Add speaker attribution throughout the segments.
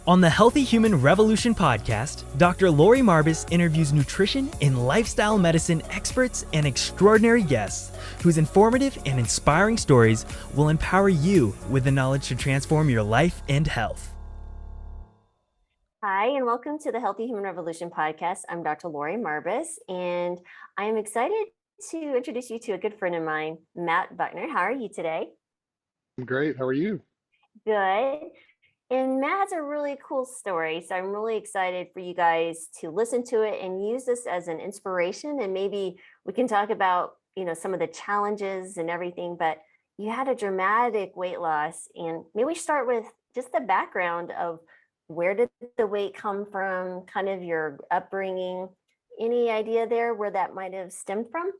Speaker 1: On the Healthy Human Revolution podcast, Dr. Lori Marbas interviews nutrition and lifestyle medicine experts and extraordinary guests whose informative and inspiring stories will empower you with the knowledge to transform your life and health.
Speaker 2: Hi, and welcome to the Healthy Human Revolution podcast. I'm Dr. Lori Marbas, and I am excited to introduce you to a good friend of mine, Matt Buckner. How are you today?
Speaker 3: I'm great. How are you?
Speaker 2: Good. And Matt has a really cool story, so I'm really excited for you guys to listen to it and use this as an inspiration. And maybe we can talk about, some of the challenges and everything. But you had a dramatic weight loss, and maybe we start with just the background of where did the weight come from, kind of your upbringing. Any idea there where that might have stemmed from?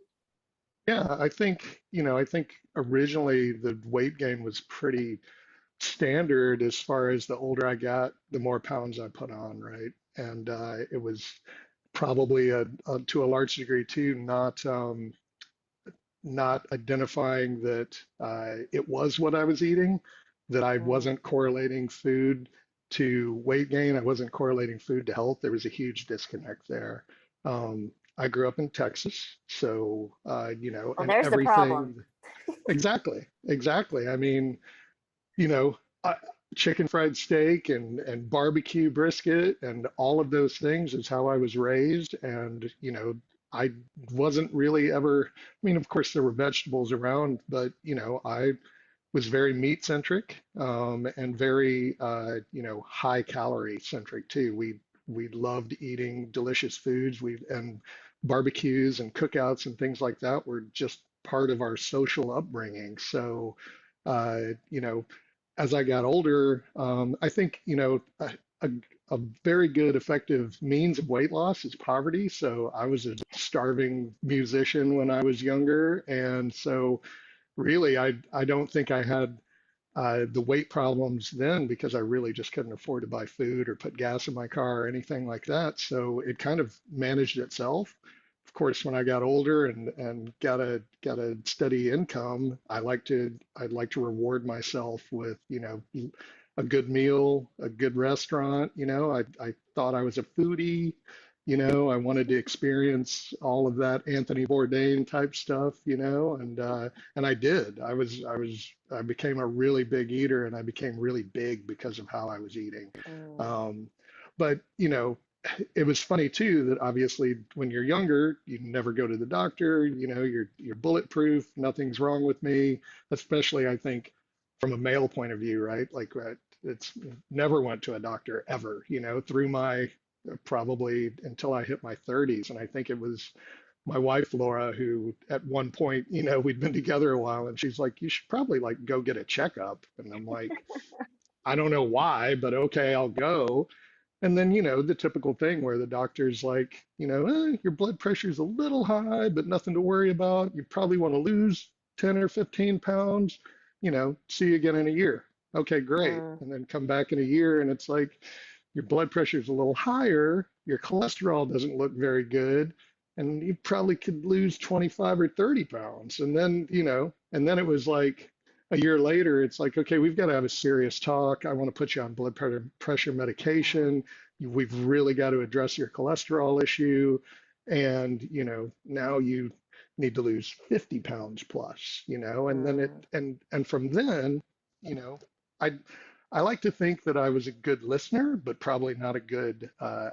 Speaker 3: Yeah, I think originally the weight gain was pretty standard as far as the older I got, the more pounds I put on, right? And it was probably to a large degree too, not identifying that it was what I was eating, that I
Speaker 2: Mm,
Speaker 3: wasn't correlating food to weight gain. I wasn't correlating food to health. There was a huge disconnect there. I grew up in Texas, so
Speaker 2: Well,
Speaker 3: and
Speaker 2: there's the problem.
Speaker 3: everything. Exactly. I mean, you know, I, chicken fried steak and barbecue brisket and all of those things is how I was raised. And, I wasn't really ever, I mean, of course, there were vegetables around, but, I was very meat centric and very, high calorie centric too. We loved eating delicious foods. And barbecues and cookouts and things like that were just part of our social upbringing. So, uh, you know, as I got older, I think, a, a very good, effective means of weight loss is poverty. So I was a starving musician when I was younger. And so really, I don't think I had the weight problems then because I really just couldn't afford to buy food or put gas in my car or anything like that. So it kind of managed itself. Of course, when I got older and got a steady income, I'd like to reward myself with, a good meal, a good restaurant. I thought I was a foodie. I wanted to experience all of that Anthony Bourdain type stuff, and I did. I became a really big eater, and I became really big because of how I was eating.
Speaker 2: Mm,
Speaker 3: Um, but it was funny too that obviously when you're younger, you never go to the doctor. You're bulletproof. Nothing's wrong with me. Especially, I think, from a male point of view, right? Like it's never went to a doctor ever. Through my probably until I hit my 30s, and I think it was my wife Laura who at one point, we'd been together a while, and she's like, "You should probably like go get a checkup." And I'm like, "I don't know why, but okay, I'll go." And then, the typical thing where the doctor's like, your blood pressure's a little high, but nothing to worry about. You probably want to lose 10 or 15 pounds, see you again in a year. Okay, great.
Speaker 2: mm,
Speaker 3: And then come back in a year and it's like your blood pressure's a little higher, your cholesterol doesn't look very good, and you probably could lose 25 or 30 pounds. And then it was like, a year later, it's like, okay, we've got to have a serious talk. I want to put you on blood pressure
Speaker 2: mm,
Speaker 3: medication. We've really got to address your cholesterol issue. And, now you need to lose 50 pounds plus, and then
Speaker 2: mm,
Speaker 3: and from then, you know, I, I like to think that I was a good listener, but probably not a good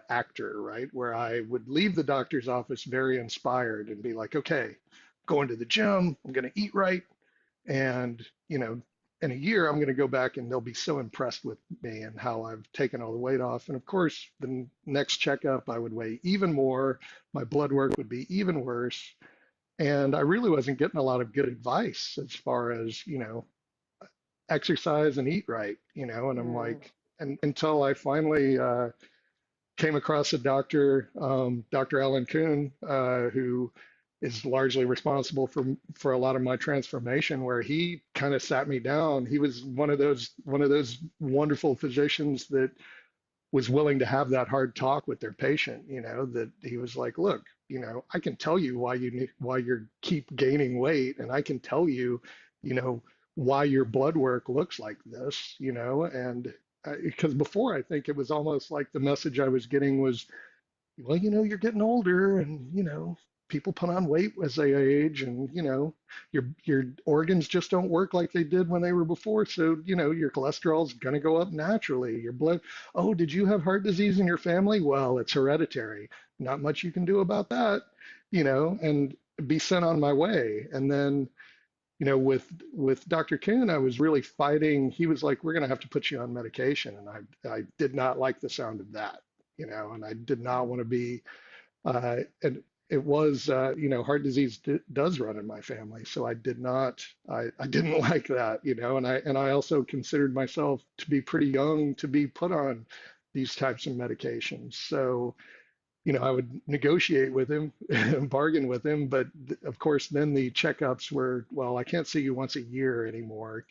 Speaker 3: actor, right? Where I would leave the doctor's office very inspired and be like, okay, going to the gym, I'm going to eat right, and, in a year, I'm going to go back and they'll be so impressed with me and how I've taken all the weight off. And of course, the next checkup, I would weigh even more. My blood work would be even worse. And I really wasn't getting a lot of good advice as far as, exercise and eat right, and I'm
Speaker 2: mm.
Speaker 3: like, and until I finally came across a doctor, Dr. Alan Kuhn, who is largely responsible for a lot of my transformation, where he kind of sat me down. He was one of those wonderful physicians that was willing to have that hard talk with their patient. That he was like, look, I can tell you why you keep gaining weight, and I can tell you, you know, why your blood work looks like this, and because before I think it was almost like the message I was getting was, well, you're getting older, and people put on weight as they age, and your organs just don't work like they did when they were before. So your cholesterol's going to go up naturally. Your blood. Oh, did you have heart disease in your family? Well, it's hereditary. Not much you can do about that. And be sent on my way. And then with Dr. Kuhn, I was really fighting. He was like, we're going to have to put you on medication. And I did not like the sound of that, and I did not want to be, and it was, heart disease does run in my family. So I didn't like that, and I also considered myself to be pretty young to be put on these types of medications. So, I would negotiate with him and bargain with him. But of course, then the checkups were, well, I can't see you once a year anymore.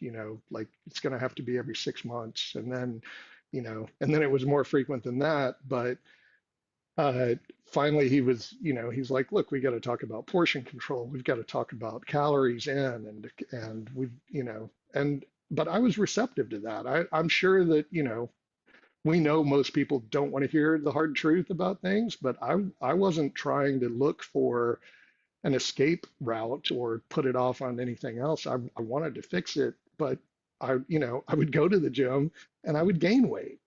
Speaker 3: Like it's going to have to be every 6 months. And then it was more frequent than that. But uh, finally, he's like, look, we got to talk about portion control. We've got to talk about calories in, and but I was receptive to that. I'm sure that, we know most people don't want to hear the hard truth about things, but I wasn't trying to look for an escape route or put it off on anything else. I wanted to fix it, but I would go to the gym and I would gain weight.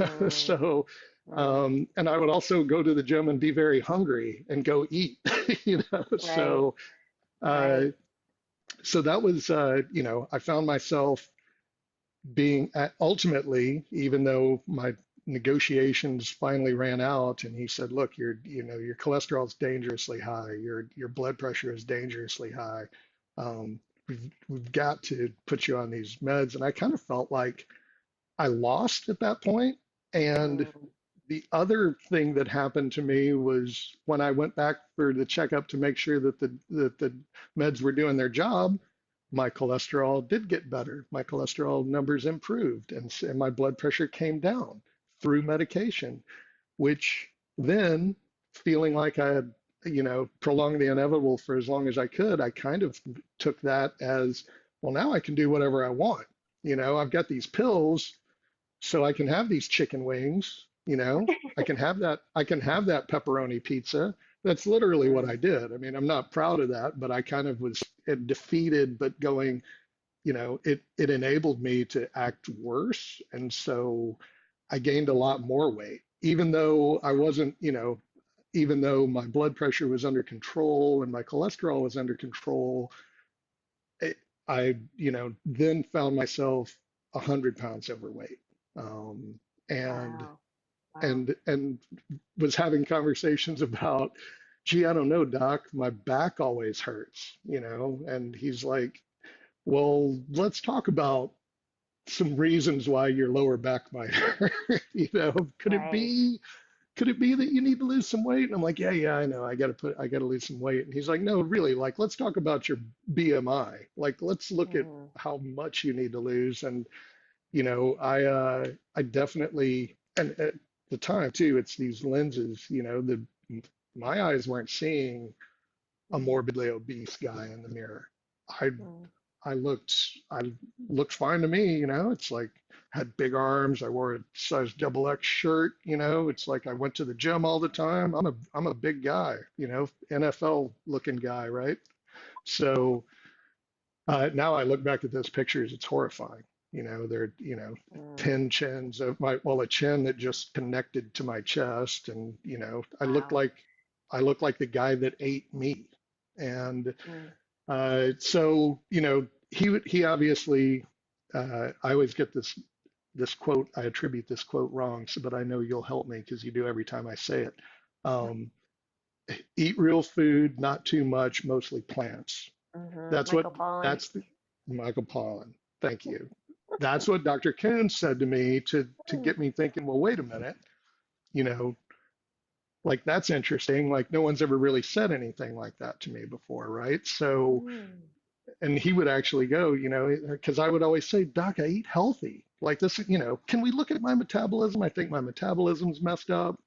Speaker 2: Mm,
Speaker 3: So,
Speaker 2: right,
Speaker 3: and I would also go to the gym and be very hungry and go eat.
Speaker 2: right,
Speaker 3: So, uh,
Speaker 2: right.
Speaker 3: so that was, I found myself being ultimately, even though my negotiations finally ran out, and he said, "Look, your cholesterol is dangerously high. Your blood pressure is dangerously high. We've got to put you on these meds." And I kind of felt like I lost at that point. And
Speaker 2: Mm,
Speaker 3: the other thing that happened to me was when I went back for the checkup to make sure that the meds were doing their job, my cholesterol did get better. My cholesterol numbers improved, and my blood pressure came down through medication, which then, feeling like I had, prolonged the inevitable for as long as I could, I kind of took that as, well, now I can do whatever I want. I've got these pills, so I can have these chicken wings, I can have that pepperoni pizza. That's literally what I
Speaker 2: mm,
Speaker 3: did. I mean, I'm not proud of that, but I kind of was defeated, but going, it enabled me to act worse. And so I gained a lot more weight, even though I wasn't, even though my blood pressure was under control and my cholesterol was under control. it, I, then found myself 100 pounds overweight. Um, and
Speaker 2: wow, wow.
Speaker 3: and was having conversations about, gee, I don't know, doc, my back always hurts, and he's like, well, let's talk about some reasons why your lower back might hurt. Could it
Speaker 2: Right.
Speaker 3: be could it be that you need to lose some weight? And I'm like, yeah, yeah, I know. I got to lose some weight. And he's like, no, really, like, let's talk about your BMI. Like, let's look at
Speaker 2: Mm,
Speaker 3: how much you need to lose. And, I definitely, and at the time too, it's these lenses, my eyes weren't seeing a
Speaker 2: mm,
Speaker 3: morbidly obese guy in the mirror. I
Speaker 2: mm.
Speaker 3: I looked fine to me, it's like had big arms. I wore a size double X shirt, it's like I went to the gym all the time. I'm a big guy, NFL looking guy, right? So now I look back at those pictures, it's horrifying. They're,
Speaker 2: Mm,
Speaker 3: 10 chins of a chin that just connected to my chest. And,
Speaker 2: wow.
Speaker 3: I look like the guy that ate me. And
Speaker 2: Mm,
Speaker 3: so, he obviously, I always get this quote. I attribute this quote wrong, so but I know you'll help me because you do every time I say it. Um, Eat real food, not too much, mostly plants.
Speaker 2: mm-hmm.
Speaker 3: That's what
Speaker 2: Michael Pollan.
Speaker 3: that's the Michael Pollan. Thank you. That's what Dr. Kuhn said to me to
Speaker 2: Mm,
Speaker 3: get me thinking, well, wait a minute, you know, like that's interesting. Like no one's ever really said anything like that to me before, right? So
Speaker 2: mm,
Speaker 3: and he would actually go, because I would always say, Doc, I eat healthy. Like this, can we look at my metabolism? I think my metabolism's messed up.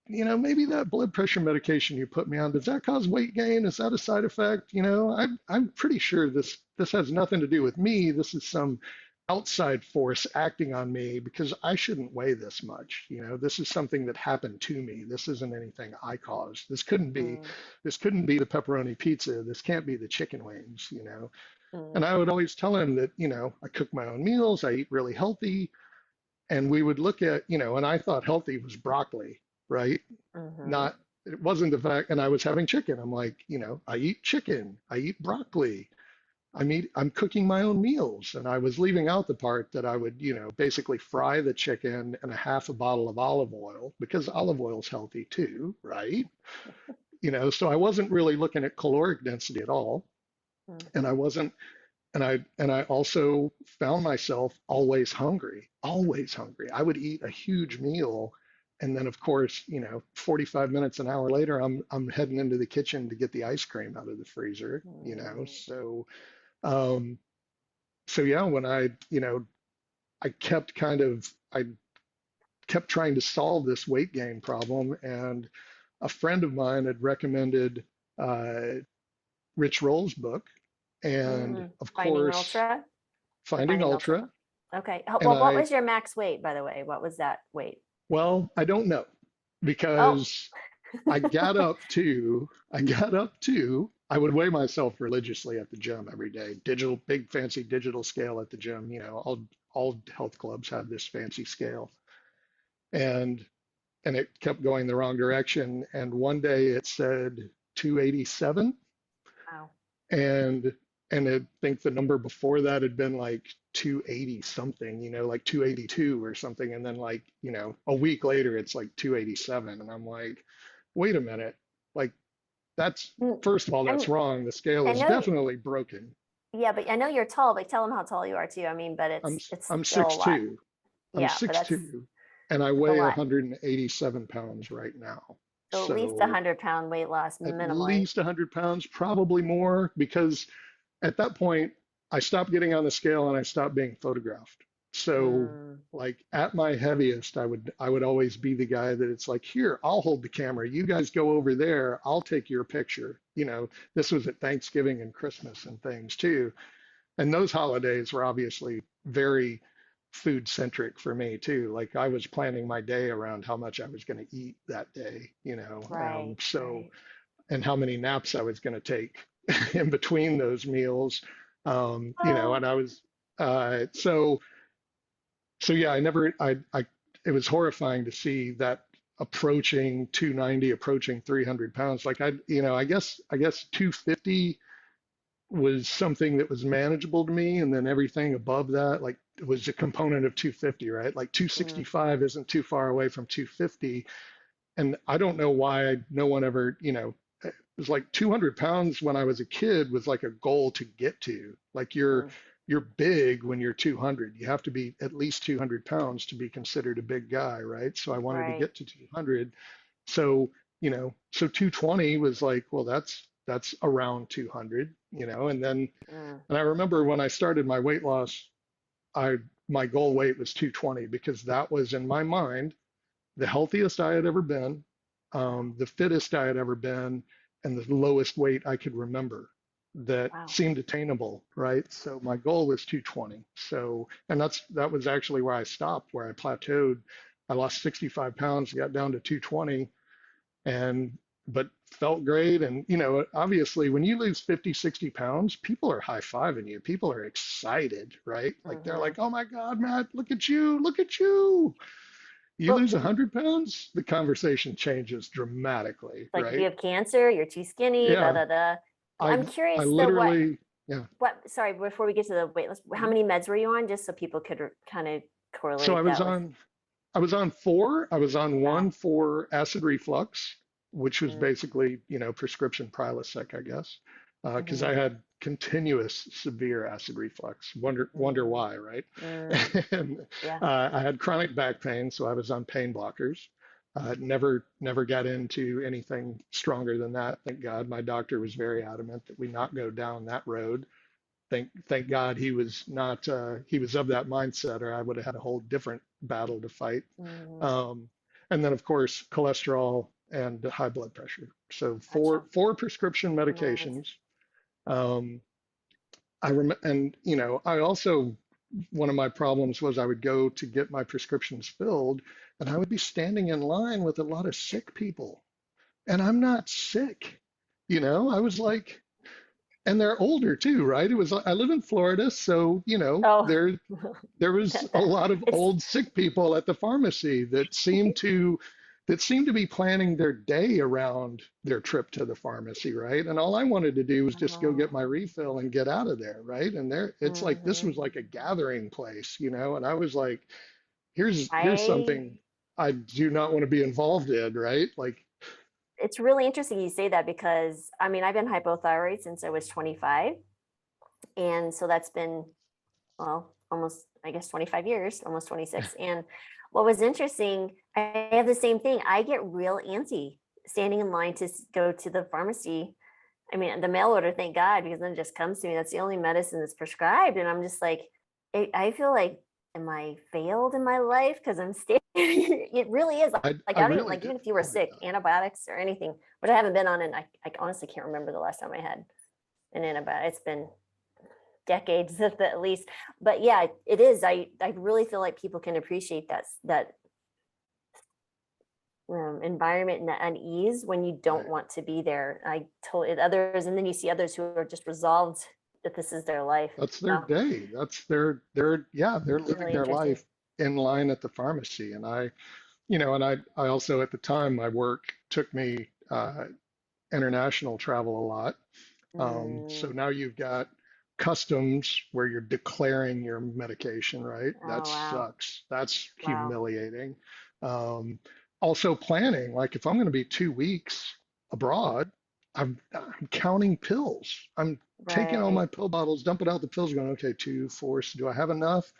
Speaker 3: Maybe that blood pressure medication you put me on, does that cause weight gain? Is that a side effect? I'm pretty sure this has nothing to do with me. This is some outside force acting on me because I shouldn't weigh this much. This is something that happened to me. This isn't anything I caused.
Speaker 2: Mm,
Speaker 3: This couldn't be the pepperoni pizza. This can't be the chicken wings. And
Speaker 2: mm,
Speaker 3: I would always tell him that, I cook my own meals, I eat really healthy. And we would look at, and I thought healthy was broccoli, right?
Speaker 2: mhm,
Speaker 3: Not, it wasn't the fact, and I was having chicken. I'm like, I eat chicken, I eat broccoli. I'm cooking my own meals, and I was leaving out the part that I would, basically fry the chicken in a half a bottle of olive oil because olive oil is healthy too, right? So I wasn't really looking at caloric density at all, and I
Speaker 2: mhm,
Speaker 3: wasn't, and I also found myself always hungry. I would eat a huge meal, and then of course, 45 minutes, an hour later, I'm heading into the kitchen to get the ice cream out of the freezer.
Speaker 2: mm.
Speaker 3: Um, so yeah, when I kept I kept trying to solve this weight gain problem, and a friend of mine had recommended uh, Rich Roll's book, and of
Speaker 2: Finding
Speaker 3: course,
Speaker 2: Ultra or
Speaker 3: Finding
Speaker 2: Finding Ultra.
Speaker 3: Ultra.
Speaker 2: Okay.
Speaker 3: And
Speaker 2: Well, what was your max weight, by the way? What was that weight?
Speaker 3: I don't know
Speaker 2: Oh,
Speaker 3: because I would weigh myself religiously at the gym every day. Big fancy digital scale at the gym. All health clubs have this fancy scale, and it kept going the wrong direction. And one day it said 287,
Speaker 2: wow.
Speaker 3: and I think the number before that had been like 280 something, like 282 or something, and then like a week later it's like 287, and I'm like, wait a minute, like that's
Speaker 2: Mm,
Speaker 3: first of all that's
Speaker 2: I'm,
Speaker 3: wrong. The scale
Speaker 2: I
Speaker 3: is
Speaker 2: know,
Speaker 3: definitely broken.
Speaker 2: yeah, but I know you're tall, but tell them how tall you are too. I mean, but
Speaker 3: I'm
Speaker 2: it's
Speaker 3: I'm
Speaker 2: still a lot.
Speaker 3: 6'2". I'm
Speaker 2: Yeah, but
Speaker 3: six
Speaker 2: that's
Speaker 3: two, and I
Speaker 2: a
Speaker 3: weigh
Speaker 2: lot.
Speaker 3: 187 pounds right now.
Speaker 2: So at least a
Speaker 3: So
Speaker 2: 100 pound weight loss
Speaker 3: at
Speaker 2: minimally.
Speaker 3: least 100 pounds, probably more, because at that point, I stopped getting on the scale and I stopped being photographed. So
Speaker 2: Mm,
Speaker 3: like at my heaviest, I would always be the guy that it's like, here, I'll hold the camera. You guys go over there. I'll take your picture. This was at Thanksgiving and Christmas and things too. And those holidays were obviously very food centric for me too. Like I was planning my day around how much I was going to eat that day.
Speaker 2: right,
Speaker 3: So
Speaker 2: right.
Speaker 3: and how many naps I was going to take in between those meals.
Speaker 2: Oh,
Speaker 3: And I was so yeah. It was horrifying to see that approaching 290, approaching 300 pounds. Like I guess 250 was something that was manageable to me, and then everything above that, like, was a component of 250, right? Like
Speaker 2: mm,
Speaker 3: 265 isn't too far away from 250, and I don't know why no one ever, it was like 200 pounds when I was a kid was like a goal to get to. Like
Speaker 2: mm,
Speaker 3: you're big when you're 200. You have to be at least 200 pounds to be considered a big guy, right? So I wanted to
Speaker 2: right.
Speaker 3: get to 200. So 220 was like, well, that's around 200.
Speaker 2: Mm,
Speaker 3: And I remember when I started my weight loss, I my goal weight was 220 because that was in my mind the healthiest I had ever been,
Speaker 2: wow,
Speaker 3: the fittest I had ever been, and the lowest weight I could remember that
Speaker 2: wow.
Speaker 3: seemed attainable, right? So my goal was 220. So, and that was actually where I stopped, where I plateaued. I lost 65 pounds, got down to 220, and but felt great. And obviously when you lose 50, 60 pounds, people are high-fiving you. People are excited, right? Like they're
Speaker 2: Hmm.
Speaker 3: like, oh my God, Matt, look at you. You
Speaker 2: But
Speaker 3: lose 100 pounds, the conversation changes dramatically,
Speaker 2: like, you
Speaker 3: right?
Speaker 2: have cancer, you're too skinny, da
Speaker 3: Yeah,
Speaker 2: da da.
Speaker 3: I
Speaker 2: I'm
Speaker 3: I
Speaker 2: curious though,
Speaker 3: literally, yeah.
Speaker 2: sorry, before we get to the weight loss, how
Speaker 3: Mhm.
Speaker 2: many meds were you on, just so people could kind of
Speaker 3: So
Speaker 2: correlate that with,
Speaker 3: I was on four. I was on
Speaker 2: wow.
Speaker 3: one for acid reflux, which was
Speaker 2: Mm,
Speaker 3: basically, prescription Prilosec, I guess, because
Speaker 2: hmm,
Speaker 3: I had continuous severe acid reflux. Wonder
Speaker 2: mm,
Speaker 3: why, right?
Speaker 2: mm,
Speaker 3: And
Speaker 2: yeah.
Speaker 3: I had chronic back pain, so I was on pain blockers. Never got into anything stronger than that. Thank God. My doctor was very adamant that we not go down that road. Thank God he was not he was of that mindset, or I would have had a whole different battle to fight.
Speaker 2: Mm,
Speaker 3: Um, and then of course cholesterol and high blood pressure. So
Speaker 2: gotcha.
Speaker 3: four prescription
Speaker 2: Meds.
Speaker 3: medications. Um, and I also one of my problems was I would go to get my prescriptions filled, and I would be standing in line with a lot of sick people, and I'm not sick. I was like, and they're older too, right? It was I live in Florida, so
Speaker 2: Oh,
Speaker 3: there was a
Speaker 2: that,
Speaker 3: lot of
Speaker 2: it's,
Speaker 3: old sick people at the pharmacy that seemed to be planning their day around their trip to the pharmacy, right? And all I wanted to do was just go get
Speaker 2: oh,
Speaker 3: my refill and get out of there, right? And there it's like this
Speaker 2: hmm
Speaker 3: was like a gathering place, and I was like, here's
Speaker 2: I,
Speaker 3: something I do not want to be involved in, right? Like,
Speaker 2: it's really interesting you say that because I mean, I've been hypothyroid since I was 25. And so that's been, well, almost, I guess, 25 years, almost 26. And what was interesting, I have the same thing. I get real antsy standing in line to go to the pharmacy. I mean, the mail order, thank God, because then it just comes to me. That's the only medicine that's prescribed. And I'm just like, I feel like, am I failed in my life? Because I'm standing, it really is. Like,
Speaker 3: I
Speaker 2: I don't even,
Speaker 3: really
Speaker 2: like,
Speaker 3: did
Speaker 2: even if you were
Speaker 3: feel like
Speaker 2: sick,
Speaker 3: that.
Speaker 2: antibiotics or anything, which I haven't been on, and I honestly can't remember the last time I had an antibiotic. It's been decades at least. But yeah, it is. I really feel like people can appreciate that environment and that unease when you don't
Speaker 3: Right.
Speaker 2: want to be there. I told it others, and then you see others who are just resolved that this is their life.
Speaker 3: That's their
Speaker 2: Wow,
Speaker 3: day. That's their yeah, they're living
Speaker 2: really
Speaker 3: their
Speaker 2: interesting.
Speaker 3: life in line at the pharmacy. And I also at the time my work took me international travel a lot. So
Speaker 2: Mm,
Speaker 3: now you've got customs where you're declaring your medication, right? That
Speaker 2: oh wow,
Speaker 3: sucks. That's
Speaker 2: wow,
Speaker 3: humiliating. Um, Also planning, like if I'm going to be 2 weeks abroad, I'm counting pills. I'm taking all my
Speaker 2: right.
Speaker 3: pill bottles, dumping out the pills, going, okay, two, four, so do I have enough?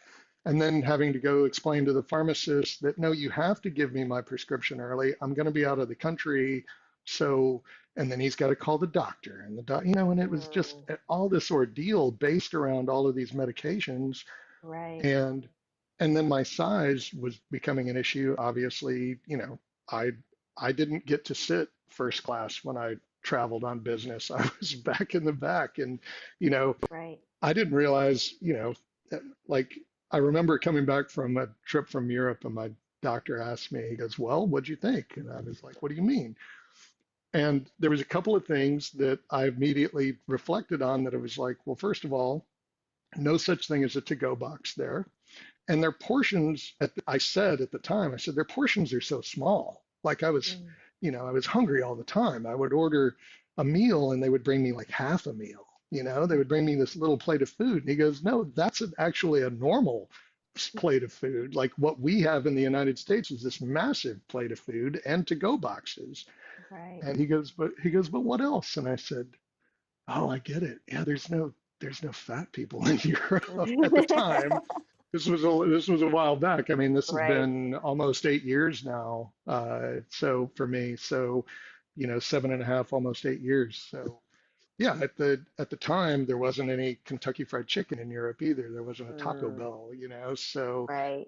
Speaker 3: And then having to go explain to the pharmacist that no, you have to give me my prescription early. I'm going to be out of the country. So, and then he's got to call the doctor and and it was just
Speaker 2: Mm,
Speaker 3: all this ordeal based around all of these medications.
Speaker 2: right.
Speaker 3: And and then my size was becoming an issue. Obviously, I I didn't get to sit first class when I traveled on business. I was back in the back, and you know,
Speaker 2: Right.
Speaker 3: I didn't realize, like I remember coming back from a trip from Europe, and my doctor asked me, he goes, "Well, what'd you think?" And I was like, "What do you mean?" And there was a couple of things that I immediately reflected on that it was like, well, first of all, no such thing as a to-go box there. And their portions, I said at the time, I said, their portions are so small. Like
Speaker 2: Mm,
Speaker 3: I was hungry all the time. I would order a meal and they would bring me like half a meal. They would bring me this little plate of food. And he goes, no, that's actually a normal plate of food. Like what we have in the United States is this massive plate of food and to-go boxes.
Speaker 2: right.
Speaker 3: And but what else? And I said, oh, I get it. Yeah, there's no fat people in Europe at the time. This was a while back. I mean, this has
Speaker 2: Right.
Speaker 3: been almost 8 years now. So for me, 7.5, almost 8 years. So yeah, at the time there wasn't any Kentucky Fried Chicken in Europe either. There wasn't a Taco
Speaker 2: Mm,
Speaker 3: Bell, So
Speaker 2: right.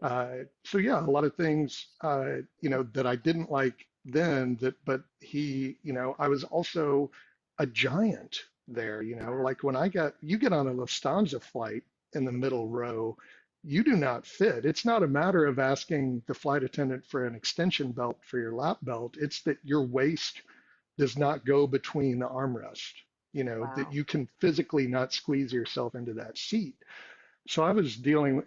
Speaker 3: yeah, a lot of things that I didn't like then. But I was also a giant there.
Speaker 2: Wow.
Speaker 3: Like when you get on a Lufthansa flight in the middle row, you do not fit. It's not a matter of asking the flight attendant for an extension belt for your lap belt. It's that your waist does not go between the armrest, that
Speaker 2: Wow.
Speaker 3: you can physically not squeeze yourself into that seat. So I was dealing,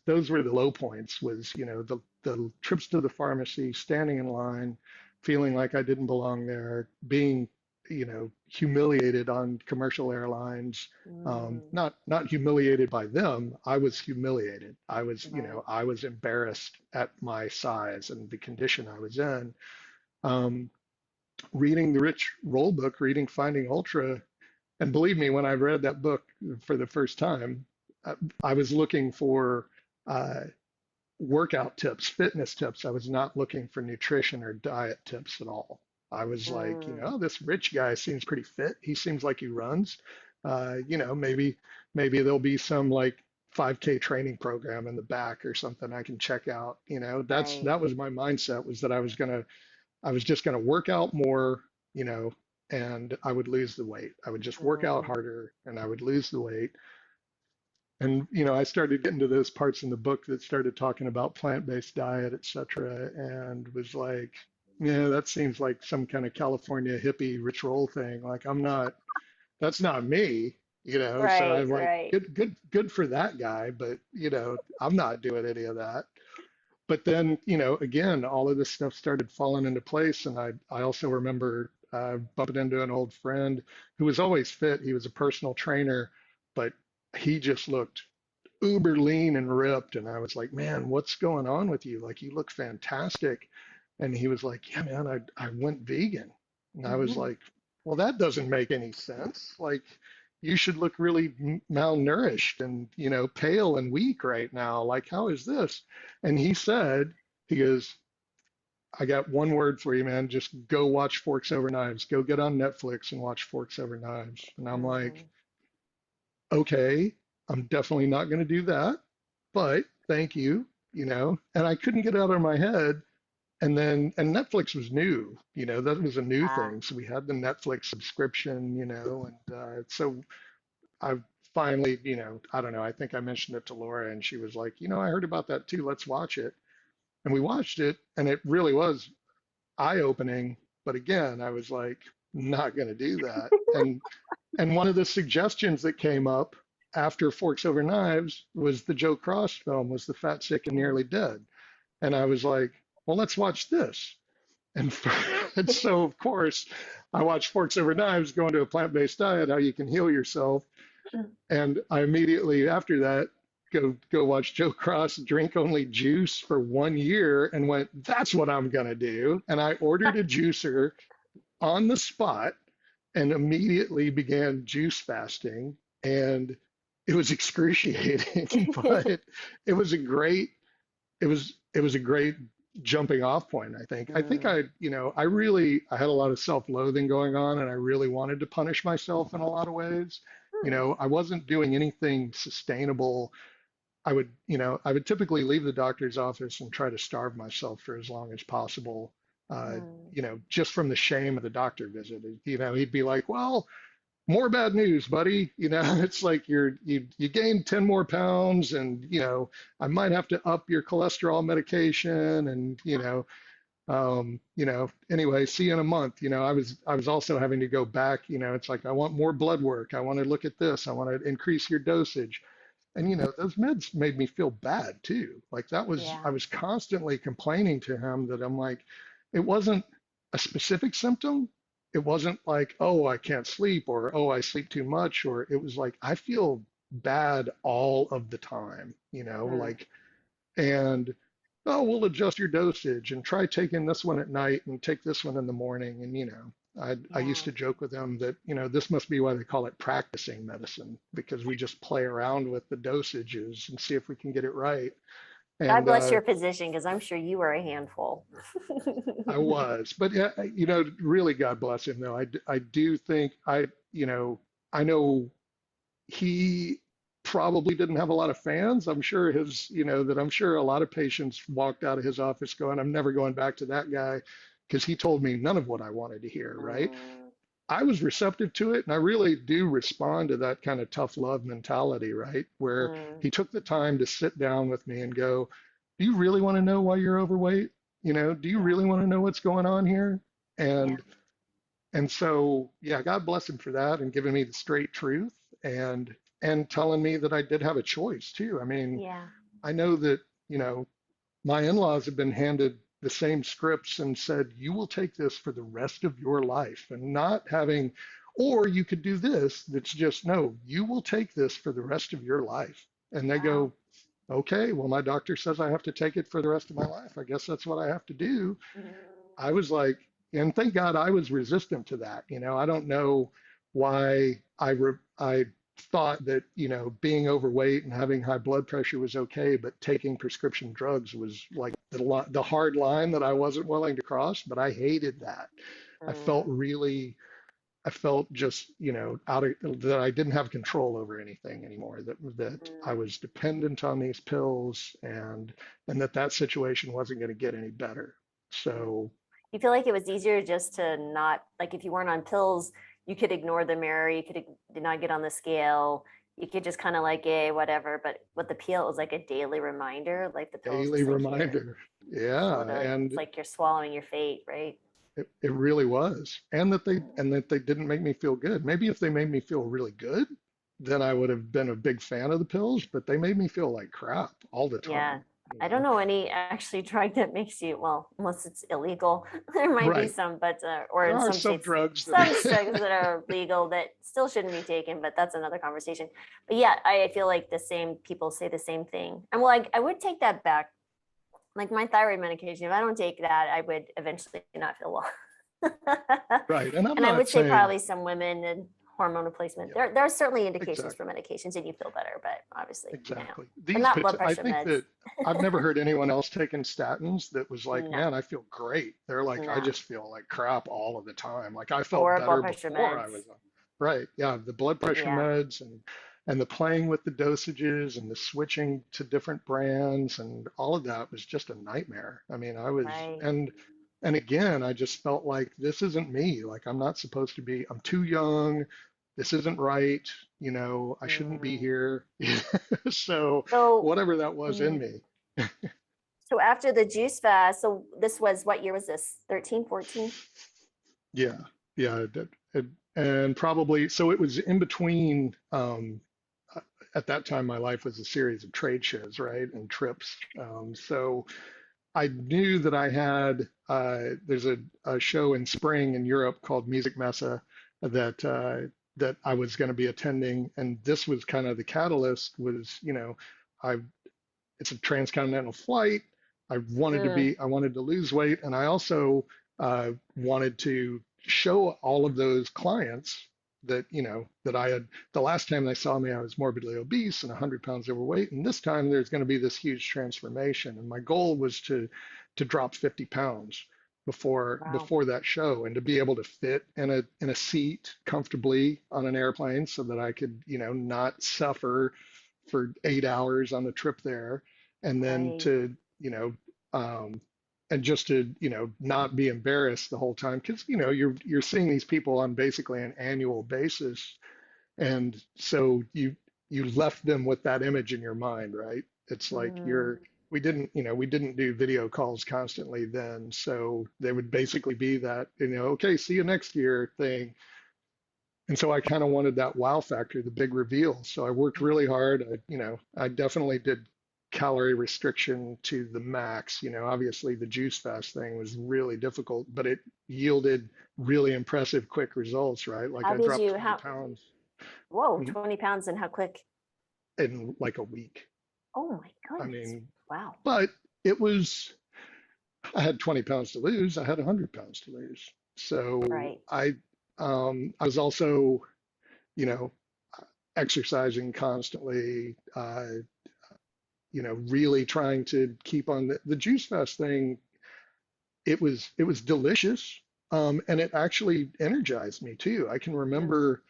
Speaker 3: those were the low points was, the trips to the pharmacy, standing in line, feeling like I didn't belong there, being, humiliated on commercial airlines.
Speaker 2: Mm,
Speaker 3: Not humiliated by them. I was humiliated.
Speaker 2: right.
Speaker 3: I was embarrassed at my size and the condition I was in. Um, Reading the Rich Roll book, reading Finding Ultra, and believe me, when I read that book for the first time, I was looking for uh, workout tips, fitness tips. I was not looking for nutrition or diet tips at all. I was like,
Speaker 2: Mm,
Speaker 3: this rich guy seems pretty fit. He seems like he runs. Maybe there'll be some like 5K training program in the back or something I can check out.
Speaker 2: right.
Speaker 3: That was my mindset, was that I was just gonna work out more, you know, and I would lose the weight. I would just work out
Speaker 2: Mm,
Speaker 3: harder and I would lose the weight. And, I started getting to those parts in the book that started talking about plant-based diet, et cetera, and was like, yeah, that seems like some kind of California hippie rich roll thing. Like, that's not me, So
Speaker 2: Right,
Speaker 3: I'm like,
Speaker 2: right.
Speaker 3: good for that guy, but, I'm not doing any of that. But then, again, all of this stuff started falling into place. And I also remember bumping into an old friend who was always fit. He was a personal trainer, but he just looked uber lean and ripped. And I was like, man, what's going on with you? Like, you look fantastic. And he was like, yeah, man, I went vegan. And I was
Speaker 2: Mhm.
Speaker 3: like, well, that doesn't make any sense. Like, you should look really malnourished and, pale and weak right now. Like, how is this? And he goes, I got one word for you, man. Just go watch Forks Over Knives. Go get on Netflix and watch Forks Over Knives. And I'm like,
Speaker 2: Mhm.
Speaker 3: okay, I'm definitely not going to do that, but thank you, And I couldn't get out of my head. And Netflix was new, that was a new
Speaker 2: Ah.
Speaker 3: thing. So we had the Netflix subscription, and so I finally, I don't know, I think I mentioned it to Laura and she was like, I heard about that too. Let's watch it. And we watched it and it really was eye-opening. But again, I was like, not going to do that. And one of the suggestions that came up after Forks Over Knives was the Joe Cross film, was The Fat, Sick, and
Speaker 2: Mhm.
Speaker 3: Nearly Dead. And I was like, well, let's watch this. And, and so, of course, I watched Forks Over Knives, going to a plant-based diet, how you can heal yourself. And I immediately after that go watch Joe Cross drink only juice for 1 year and went, that's what I'm gonna do. And I ordered a juicer on the spot and immediately began juice fasting. And it was excruciating, but it was a great it was a great jumping off point, I think. I think
Speaker 2: Mm.
Speaker 3: I had a lot of self-loathing going on and I really wanted to punish myself in a lot of ways.
Speaker 2: Hmm.
Speaker 3: I wasn't doing anything sustainable. I would typically leave the doctor's office and try to starve myself for as long as possible. Uh,
Speaker 2: Hmm.
Speaker 3: just from the shame of the doctor visit. He'd be like, well, more bad news, buddy. It's like you gained 10 more pounds and, I might have to up your cholesterol medication and, anyway, see you in a month. I was also having to go back, it's like I want more blood work. I want to look at this. I want to increase your dosage. And those meds made me feel bad too. Like I
Speaker 2: Yeah.
Speaker 3: was constantly complaining to him that I'm like, it wasn't a specific symptom. It wasn't like, oh, I can't sleep or oh, I sleep too much, or it was like I feel bad all of the time,
Speaker 2: Mm.
Speaker 3: like, and oh, we'll adjust your dosage and try taking this one at night and take this one in the morning. And I used
Speaker 2: Yeah.
Speaker 3: to joke with them that this must be why they call it practicing medicine, because we just play around with the dosages and see if we can get it right.
Speaker 2: God
Speaker 3: And
Speaker 2: bless your position, because I'm sure you were a handful.
Speaker 3: I was, but yeah, really, God bless him though. I do think I know he probably didn't have a lot of fans. I'm sure I'm sure a lot of patients walked out of his office going, I'm never going back to that guy because he told me none of what I wanted to hear, right?
Speaker 2: Mm.
Speaker 3: I was receptive to it, and I really do respond to that kind of tough love mentality, right? Where
Speaker 2: Mm.
Speaker 3: he took the time to sit down with me and go, do you really want to know why you're overweight? Do you
Speaker 2: Yeah.
Speaker 3: really want to know what's going on here?
Speaker 2: Yeah.
Speaker 3: And so, yeah, God bless him for that and giving me the straight truth and and telling me that I did have a choice too. I mean,
Speaker 2: Yeah.
Speaker 3: I know that, my in-laws have been handed the same scripts and said, you will take this for the rest of your life and not having, or you could do this. That's just, no, you will take this for the rest of your life. And they
Speaker 2: Wow.
Speaker 3: go, okay, well, my doctor says I have to take it for the rest of my life. I guess that's what I have to do.
Speaker 2: Mm.
Speaker 3: I was like, and thank God I was resistant to that. I don't know why I thought that, being overweight and having high blood pressure was okay, but taking prescription drugs was like the hard line that I wasn't willing to cross, but I hated that. I felt
Speaker 2: Mm.
Speaker 3: really, I felt just, out of that I didn't have control over anything anymore, that I
Speaker 2: Mm.
Speaker 3: was dependent on these pills and that situation wasn't going to get any better.
Speaker 2: Mm.
Speaker 3: So
Speaker 2: You feel like it was easier just to not, like, if you weren't on pills, you could ignore the mirror, you could not get on the scale, you could just kind of like, whatever. But with the peel, it was like a daily reminder. Like the pill is
Speaker 3: Daily
Speaker 2: just like here,
Speaker 3: reminder. Yeah,
Speaker 2: sort of. It's
Speaker 3: and
Speaker 2: like you're swallowing your fate, right?
Speaker 3: it really was. And that they didn't make me feel good. Maybe if they made me feel really good, then I would have been a big fan of the pills, but they made me feel like crap all the
Speaker 2: Yeah.
Speaker 3: time, you
Speaker 2: I don't
Speaker 3: know?
Speaker 2: know any actually drug that makes you, well, unless it's illegal, there might be
Speaker 3: Right.
Speaker 2: some, but or
Speaker 3: There
Speaker 2: in
Speaker 3: are
Speaker 2: some
Speaker 3: some
Speaker 2: states,
Speaker 3: drugs
Speaker 2: some
Speaker 3: that
Speaker 2: drugs that are legal that still shouldn't be taken, but that's another conversation. But yeah, I feel like the same people say the same thing. And well, I would take that back. Like my thyroid medication, if I don't take that, I would eventually not feel well.
Speaker 3: right. And I'm
Speaker 2: And I
Speaker 3: not
Speaker 2: would say
Speaker 3: saying,
Speaker 2: probably some women and hormone replacement.
Speaker 3: yeah,
Speaker 2: There are certainly indications for
Speaker 3: exactly.
Speaker 2: medications and you feel better, but obviously,
Speaker 3: Exactly.
Speaker 2: but
Speaker 3: These
Speaker 2: not
Speaker 3: pits,
Speaker 2: blood
Speaker 3: I
Speaker 2: pressure
Speaker 3: think
Speaker 2: meds.
Speaker 3: that I've never heard anyone else taking statins that was like,
Speaker 2: No,
Speaker 3: man, I feel great. They're like, I
Speaker 2: no.
Speaker 3: just feel like crap all of the time. Like I felt
Speaker 2: Or blood
Speaker 3: better
Speaker 2: pressure
Speaker 3: before I
Speaker 2: meds.
Speaker 3: was on. Right. Yeah. The blood pressure
Speaker 2: Yeah,
Speaker 3: meds and the playing with the dosages and the switching to different brands and all of that was just a nightmare. I mean, I was,
Speaker 2: right.
Speaker 3: and again, I just felt like this isn't me. Like I'm not supposed to be, I'm too young. This isn't right. I shouldn't be
Speaker 2: Mm.
Speaker 3: here. So
Speaker 2: So,
Speaker 3: whatever that was in
Speaker 2: mm,
Speaker 3: me.
Speaker 2: so after the juice fast, so this was what year was this? 13, 14?
Speaker 3: Yeah, yeah, and probably so it was in between. At that time, my life was a series of trade shows, right, and trips. So I knew that I had. There's a show in spring in Europe called Music Messe that I was going to be attending, and this was kind of the catalyst. I it's a transcontinental flight.
Speaker 2: Mm,
Speaker 3: I wanted to lose weight, and I also wanted to show all of those clients that I had the last time they saw me, I was morbidly obese and 100 pounds overweight, and this time there's going to be this huge transformation, and my goal was to drop 50 pounds
Speaker 2: wow.
Speaker 3: before that show and to be able to fit in a seat comfortably on an airplane so that I could not suffer for 8 hours on the trip there, and then
Speaker 2: Right.
Speaker 3: to um, and just to not be embarrassed the whole time because you're seeing these people on basically an annual basis, and so you left them with that image in your mind, right? It's like
Speaker 2: Mm,
Speaker 3: we didn't do video calls constantly then, so they would basically be that okay, see you next year thing. And so I kind of wanted that wow factor, the big reveal. So I worked really hard. I definitely did calorie restriction to the max. Obviously the juice fast thing was really difficult, but it yielded really impressive quick results, right? Like
Speaker 2: how
Speaker 3: I
Speaker 2: did
Speaker 3: dropped
Speaker 2: you,
Speaker 3: 20
Speaker 2: how,
Speaker 3: pounds
Speaker 2: whoa,
Speaker 3: in,
Speaker 2: 20 pounds and how quick?
Speaker 3: in like a week.
Speaker 2: Oh my
Speaker 3: I
Speaker 2: goodness.
Speaker 3: mean,
Speaker 2: Wow.
Speaker 3: but I had 20 pounds to lose. I had 100 pounds to lose. So
Speaker 2: Right.
Speaker 3: I was also, you know, exercising constantly, really trying to keep on the juice fast thing. It was delicious, and it actually energized me too. I can
Speaker 2: Mm,
Speaker 3: remember,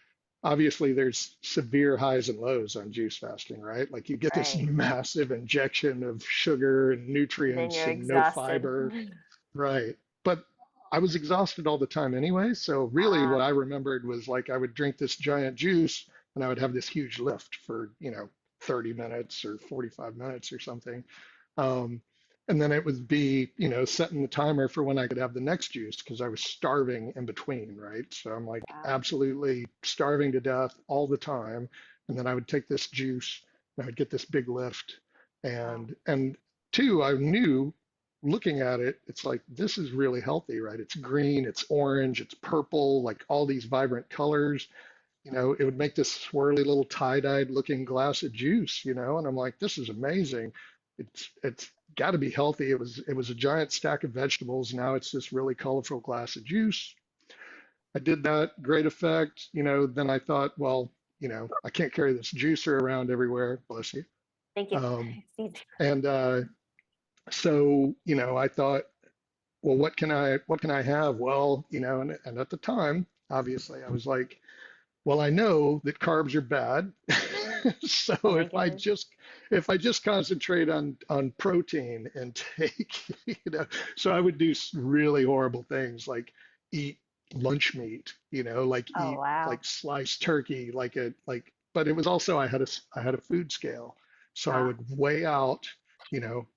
Speaker 3: obviously, there's severe highs and lows on juice fasting, right? Like you get this
Speaker 2: right.
Speaker 3: massive injection of sugar and
Speaker 2: And then
Speaker 3: nutrients
Speaker 2: you're
Speaker 3: and no
Speaker 2: exhausted.
Speaker 3: fiber, right? But I was exhausted all the time anyway. So really,
Speaker 2: Ah,
Speaker 3: what I remembered was like I would drink this giant juice and I would have this huge lift for 30 minutes or 45 minutes or something. Um, and then it would be, setting the timer for when I could have the next juice because I was starving in between, right? So I'm like
Speaker 2: wow.
Speaker 3: absolutely starving to death all the time. And then I would take this juice and I would get this big lift.
Speaker 2: Wow.
Speaker 3: And two, I knew looking at it, it's like this is really healthy, right? It's green, it's orange, it's purple, like all these vibrant colors. It would make this swirly little tie-dyed looking glass of juice, and I'm like, this is amazing. It's got to be healthy. It was a giant stack of vegetables. Now it's this really colorful glass of juice. I did that, great effect. Then I thought, well, I can't carry this juicer around everywhere. Bless you.
Speaker 2: Thank you.
Speaker 3: Um,
Speaker 2: It's easy.
Speaker 3: and so, I thought, well, what can I have? Well, and at the time, obviously, I was like, well, I know that carbs are bad. So
Speaker 2: Oh my goodness.
Speaker 3: if I just concentrate on protein intake, so I would do really horrible things like eat lunch meat, like
Speaker 2: Oh
Speaker 3: eat
Speaker 2: wow.
Speaker 3: like sliced turkey, like but it was also I had a food scale, so I
Speaker 2: Ah,
Speaker 3: would weigh out, you know,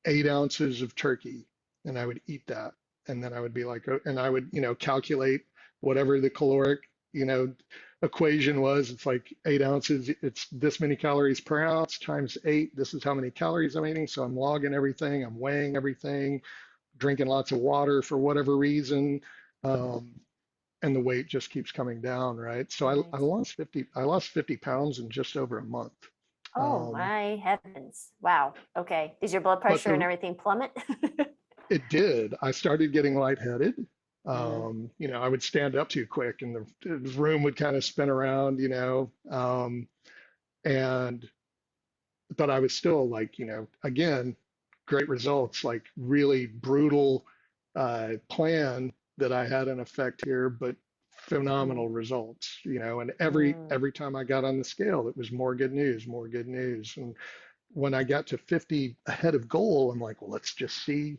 Speaker 3: 8 ounces of turkey, and I would eat that, and then I would be like, and I would, calculate whatever the caloric, you know, equation was. It's like 8 ounces, it's this many calories per ounce times eight. This is how many calories I'm eating. So I'm logging everything, I'm weighing everything, drinking lots of water for whatever reason. Um, and the weight just keeps coming down, right? So I
Speaker 2: right.
Speaker 3: lost 50 pounds in just over a month.
Speaker 2: Oh
Speaker 3: Um,
Speaker 2: my heavens. Wow. Okay. Did your blood
Speaker 3: but
Speaker 2: pressure and everything plummet?
Speaker 3: it did. I started getting lightheaded.
Speaker 2: Mm,
Speaker 3: I would stand up too quick and the room would kind of spin around, and but I was still like, again, great results, like really brutal plan that I had in effect here, but
Speaker 2: mm,
Speaker 3: phenomenal results, and
Speaker 2: mm,
Speaker 3: every time I got on the scale, it was more good news, more good news. And when I got to 50 ahead of goal, I'm like, well, let's just see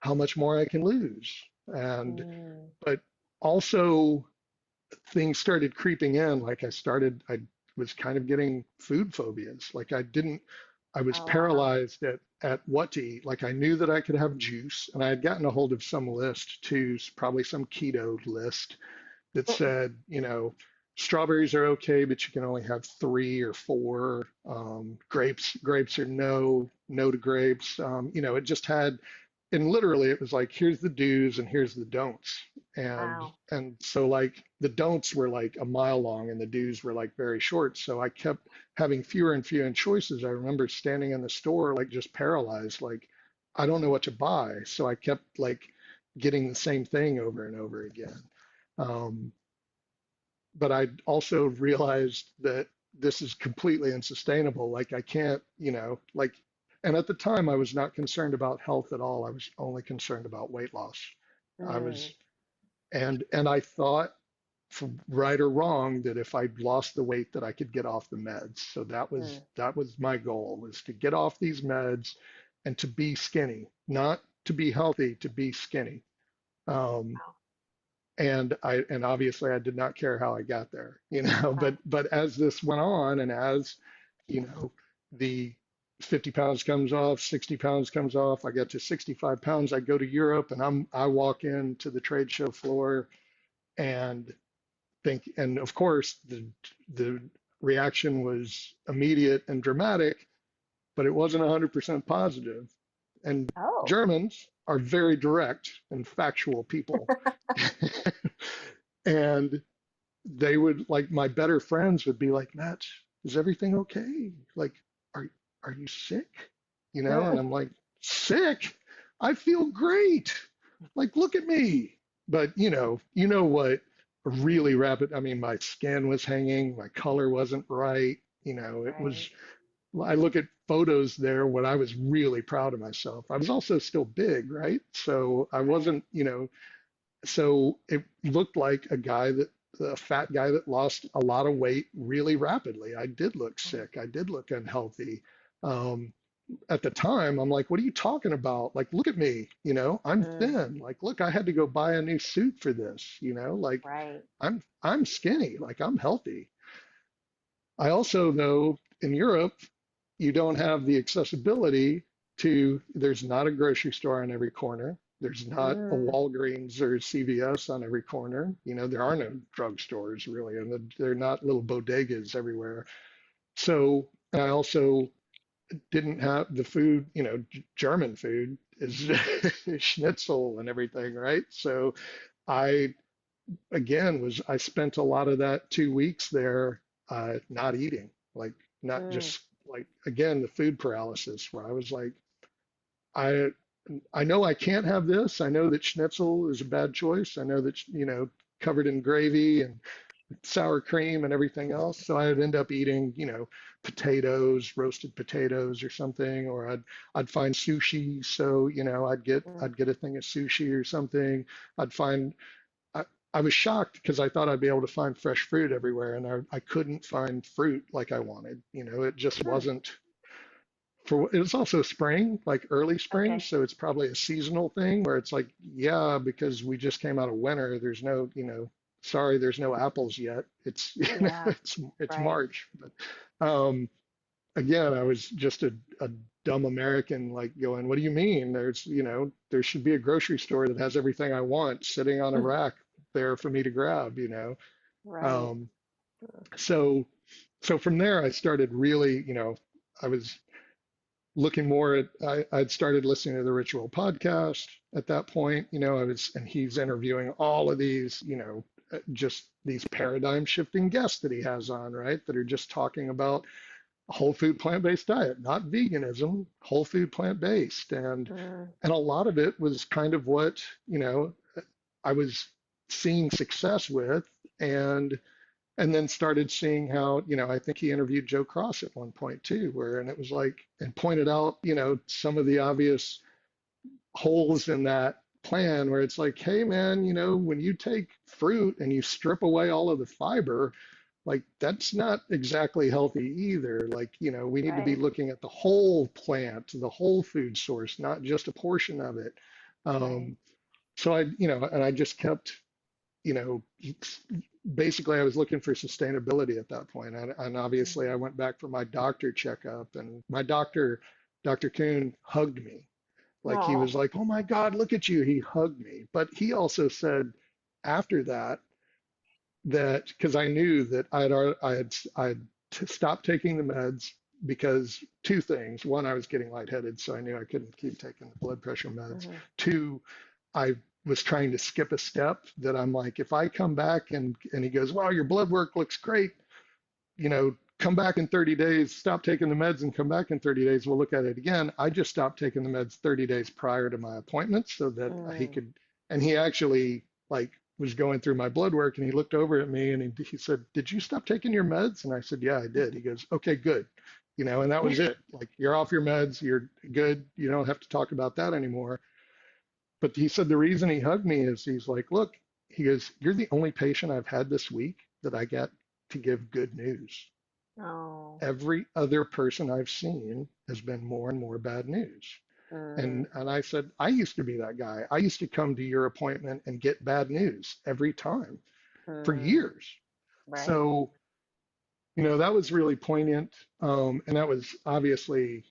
Speaker 3: how much more I can lose. And
Speaker 2: mm.
Speaker 3: but also things started creeping in. I was kind of getting food phobias. I was
Speaker 2: Oh wow.
Speaker 3: paralyzed at what to eat. Like I knew that I could have juice, and I had gotten a hold of some list too, probably some keto list that said, strawberries are okay, but you can only have three or four. Grapes are no to grapes. It just had, and literally it was like, here's the do's and here's the don'ts.
Speaker 2: Wow.
Speaker 3: And so like the don'ts were like a mile long and the do's were like very short. So I kept having fewer and fewer choices. I remember standing in the store like just paralyzed, like I don't know what to buy. So I kept like getting the same thing over and over again. Um, but I also realized that this is completely unsustainable. Like I can't, and at the time I was not concerned about health at all. I was only concerned about weight loss. I was,
Speaker 2: Mm,
Speaker 3: and I thought, for right or wrong, that if I lost the weight that I could get off the meds. So
Speaker 2: mm.
Speaker 3: that was my goal, was to get off these meds and to be skinny, not to be healthy, to be skinny. Um,
Speaker 2: Wow.
Speaker 3: and obviously I did not care how I got there,
Speaker 2: Wow.
Speaker 3: but as this went on and as, the 50 pounds comes off, 60 pounds comes off, I get to 65 pounds, I go to Europe and I walk into the trade show floor and and of course the reaction was immediate and dramatic, but it wasn't 100% positive. And
Speaker 2: Oh.
Speaker 3: Germans are very direct and factual people. And they would, like, my better friends would be like, Matt, is everything okay? Like, are are you sick? And
Speaker 2: Mm,
Speaker 3: I'm like, sick? I feel great. Like, look at me. But what really rapid, I mean, my skin was hanging, my color wasn't right. It
Speaker 2: right.
Speaker 3: was, I look at photos there when I was really proud of myself. I was also still big, right? So I
Speaker 2: Right.
Speaker 3: wasn't, so it looked like a fat guy that lost a lot of weight really rapidly. I did look
Speaker 2: Mm,
Speaker 3: sick. I did look unhealthy. Um, at the time, I'm like, what are you talking about? Like, look at me, I'm
Speaker 2: mm,
Speaker 3: thin. Like, look, I had to go buy a new suit for this, like
Speaker 2: right.
Speaker 3: I'm skinny, like I'm healthy. I also, though, in Europe, you don't have the accessibility there's not a grocery store on every corner. There's not a
Speaker 2: Mm,
Speaker 3: Walgreens or CVS on every corner. There are no drugstores really, and they're not little bodegas everywhere. So I also didn't have the food, German food is schnitzel and everything, right? So I, again, I spent a lot of that 2 weeks there not eating, like not
Speaker 2: mm,
Speaker 3: just like, again, the food paralysis where I was like, I I know I can't have this. I know that schnitzel is a bad choice. I know that, covered in gravy and sour cream and everything else. So I'd end up eating, potatoes, roasted potatoes or something, or I'd find sushi. So,
Speaker 2: mm,
Speaker 3: I'd get a thing of sushi or something. I'd find I, I was shocked because I thought I'd be able to find fresh fruit everywhere, and I couldn't find fruit like I wanted. It just
Speaker 2: mm.
Speaker 3: wasn't it was also spring, like early spring,
Speaker 2: Okay.
Speaker 3: so it's probably a seasonal thing where it's like, yeah, because we just came out of winter, there's no, sorry, there's no apples yet. It's,
Speaker 2: Yeah.
Speaker 3: it's
Speaker 2: Right.
Speaker 3: March. But again, I was just a dumb American, like going, what do you mean? There's, there should be a grocery store that has everything I want sitting on a rack there for me to grab,
Speaker 2: Right.
Speaker 3: Um, so, so from there, I started really, I was looking more at, I'd started listening to the Ritual podcast at that point, and he's interviewing all of these, just these paradigm shifting guests that he has on, right? That are just talking about a whole food plant-based diet, not veganism, whole food plant-based.
Speaker 2: Mm,
Speaker 3: And a lot of it was kind of what, I was seeing success with. And then started seeing how, I think he interviewed Joe Cross at one point too, and it was like, and pointed out, some of the obvious holes in that plan where it's like, hey man, when you take fruit and you strip away all of the fiber, like that's not exactly healthy either. Like, we need to be
Speaker 2: right.
Speaker 3: looking at the whole plant, the whole food source, not just a portion of it.
Speaker 2: Right.
Speaker 3: Um, so and I just kept, you know, basically I was looking for sustainability at that point. And obviously I
Speaker 2: Mhm.
Speaker 3: went back for my doctor checkup, and my doctor, Dr. Kuhn, hugged me. Like he was
Speaker 2: Oh.
Speaker 3: like, "Oh my God, look at you." He hugged me. But he also said after that, that because I knew that I had stopped taking the meds because two things. One, I was getting lightheaded, so I knew I couldn't keep taking the blood pressure meds.
Speaker 2: Mhm.
Speaker 3: Two, I was trying to skip a step that I'm like, if I come back and he goes, "Wow, your blood work looks great, come back in 30 days, stop taking the meds and come back in 30 days, we'll look at it again." I just stopped taking the meds 30 days prior to my appointment so that he
Speaker 2: Mm.
Speaker 3: could, and he actually like was going through my blood work, and he looked over at me and he said, "Did you stop taking your meds?" And I said, "Yeah, I did." He goes, "Okay, good." And that was it. Like, you're off your meds, you're good. You don't have to talk about that anymore. But he said the reason he hugged me is he's like, "Look," he goes, "you're the only patient I've had this week that I get to give good news.
Speaker 2: Oh.
Speaker 3: Every other person I've seen has been more and more bad news." And
Speaker 2: Mm.
Speaker 3: and I said, I used to be that guy. I used to come to your appointment and get bad news every time for
Speaker 2: Mm.
Speaker 3: years.
Speaker 2: Right.
Speaker 3: So, that was really poignant. And that was obviously,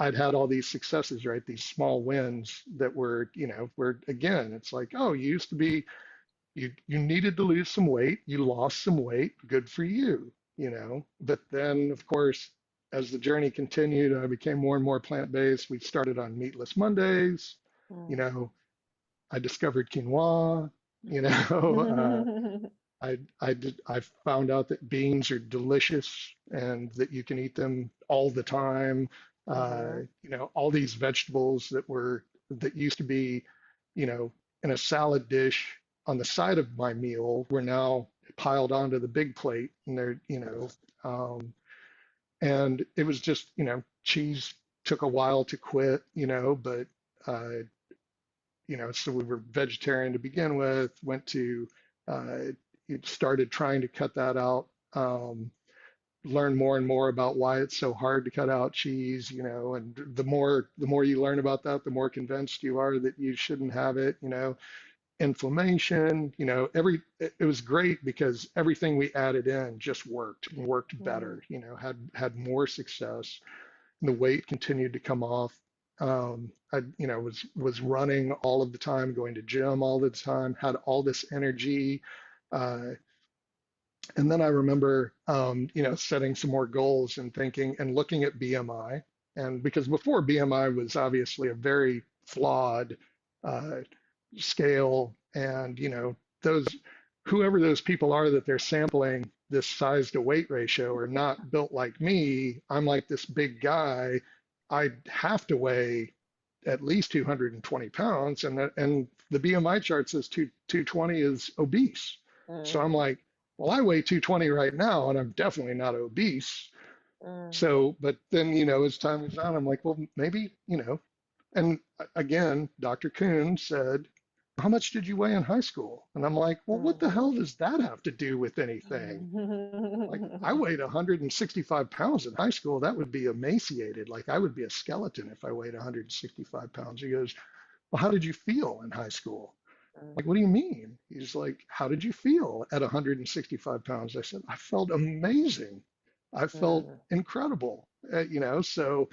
Speaker 3: I'd had all these successes, right? These small wins that were, where again, it's like, oh, you used to be, you needed to lose some weight, you lost some weight, good for you. But then, of course, as the journey continued, I became more and more plant-based. We started on meatless Mondays. You
Speaker 2: Mm.
Speaker 3: know, I discovered quinoa. You know, I found out that beans are delicious and that you can eat them all the time.
Speaker 2: Mhm.
Speaker 3: All these vegetables that used to be, you know, in a salad dish on the side of my meal were now piled onto the big plate, and and it was just, cheese took a while to quit, but uh, so we were vegetarian to begin with, went to, uh, started trying to cut that out, learn more and more about why it's so hard to cut out cheese, and the more you learn about that, the more convinced you are that you shouldn't have it, inflammation, it was great because everything we added in just worked
Speaker 2: Mm.
Speaker 3: better, had more success. The weight continued to come off. I, was running all of the time, going to gym all the time, had all this energy. Uh, and then I remember, setting some more goals and thinking and looking at BMI. And because before, BMI was obviously a very flawed uh, scale, and those whoever those people are that they're sampling this size to weight ratio are not built like me. I'm like this big guy. I have to weigh at least 220 pounds, and the BMI chart says 220 is obese. So I'm
Speaker 2: Mhm.
Speaker 3: like, well, I weigh 220 right now, and I'm definitely not obese.
Speaker 2: Mm.
Speaker 3: So, but then, as time goes on, I'm like, well, maybe, and again, Dr. Kuhn said, "How much did you weigh in high school?" And I'm like, well, what the
Speaker 2: Mhm.
Speaker 3: hell does that have to do with anything? Like, I weighed 165 pounds in high school. That would be emaciated. Like, I would be a skeleton if I weighed 165 pounds. He goes, well, how did you feel in high school? Like, what do you mean? He's like, how did you feel at 165 pounds? I said, I felt amazing. I felt
Speaker 2: Mm.
Speaker 3: incredible. So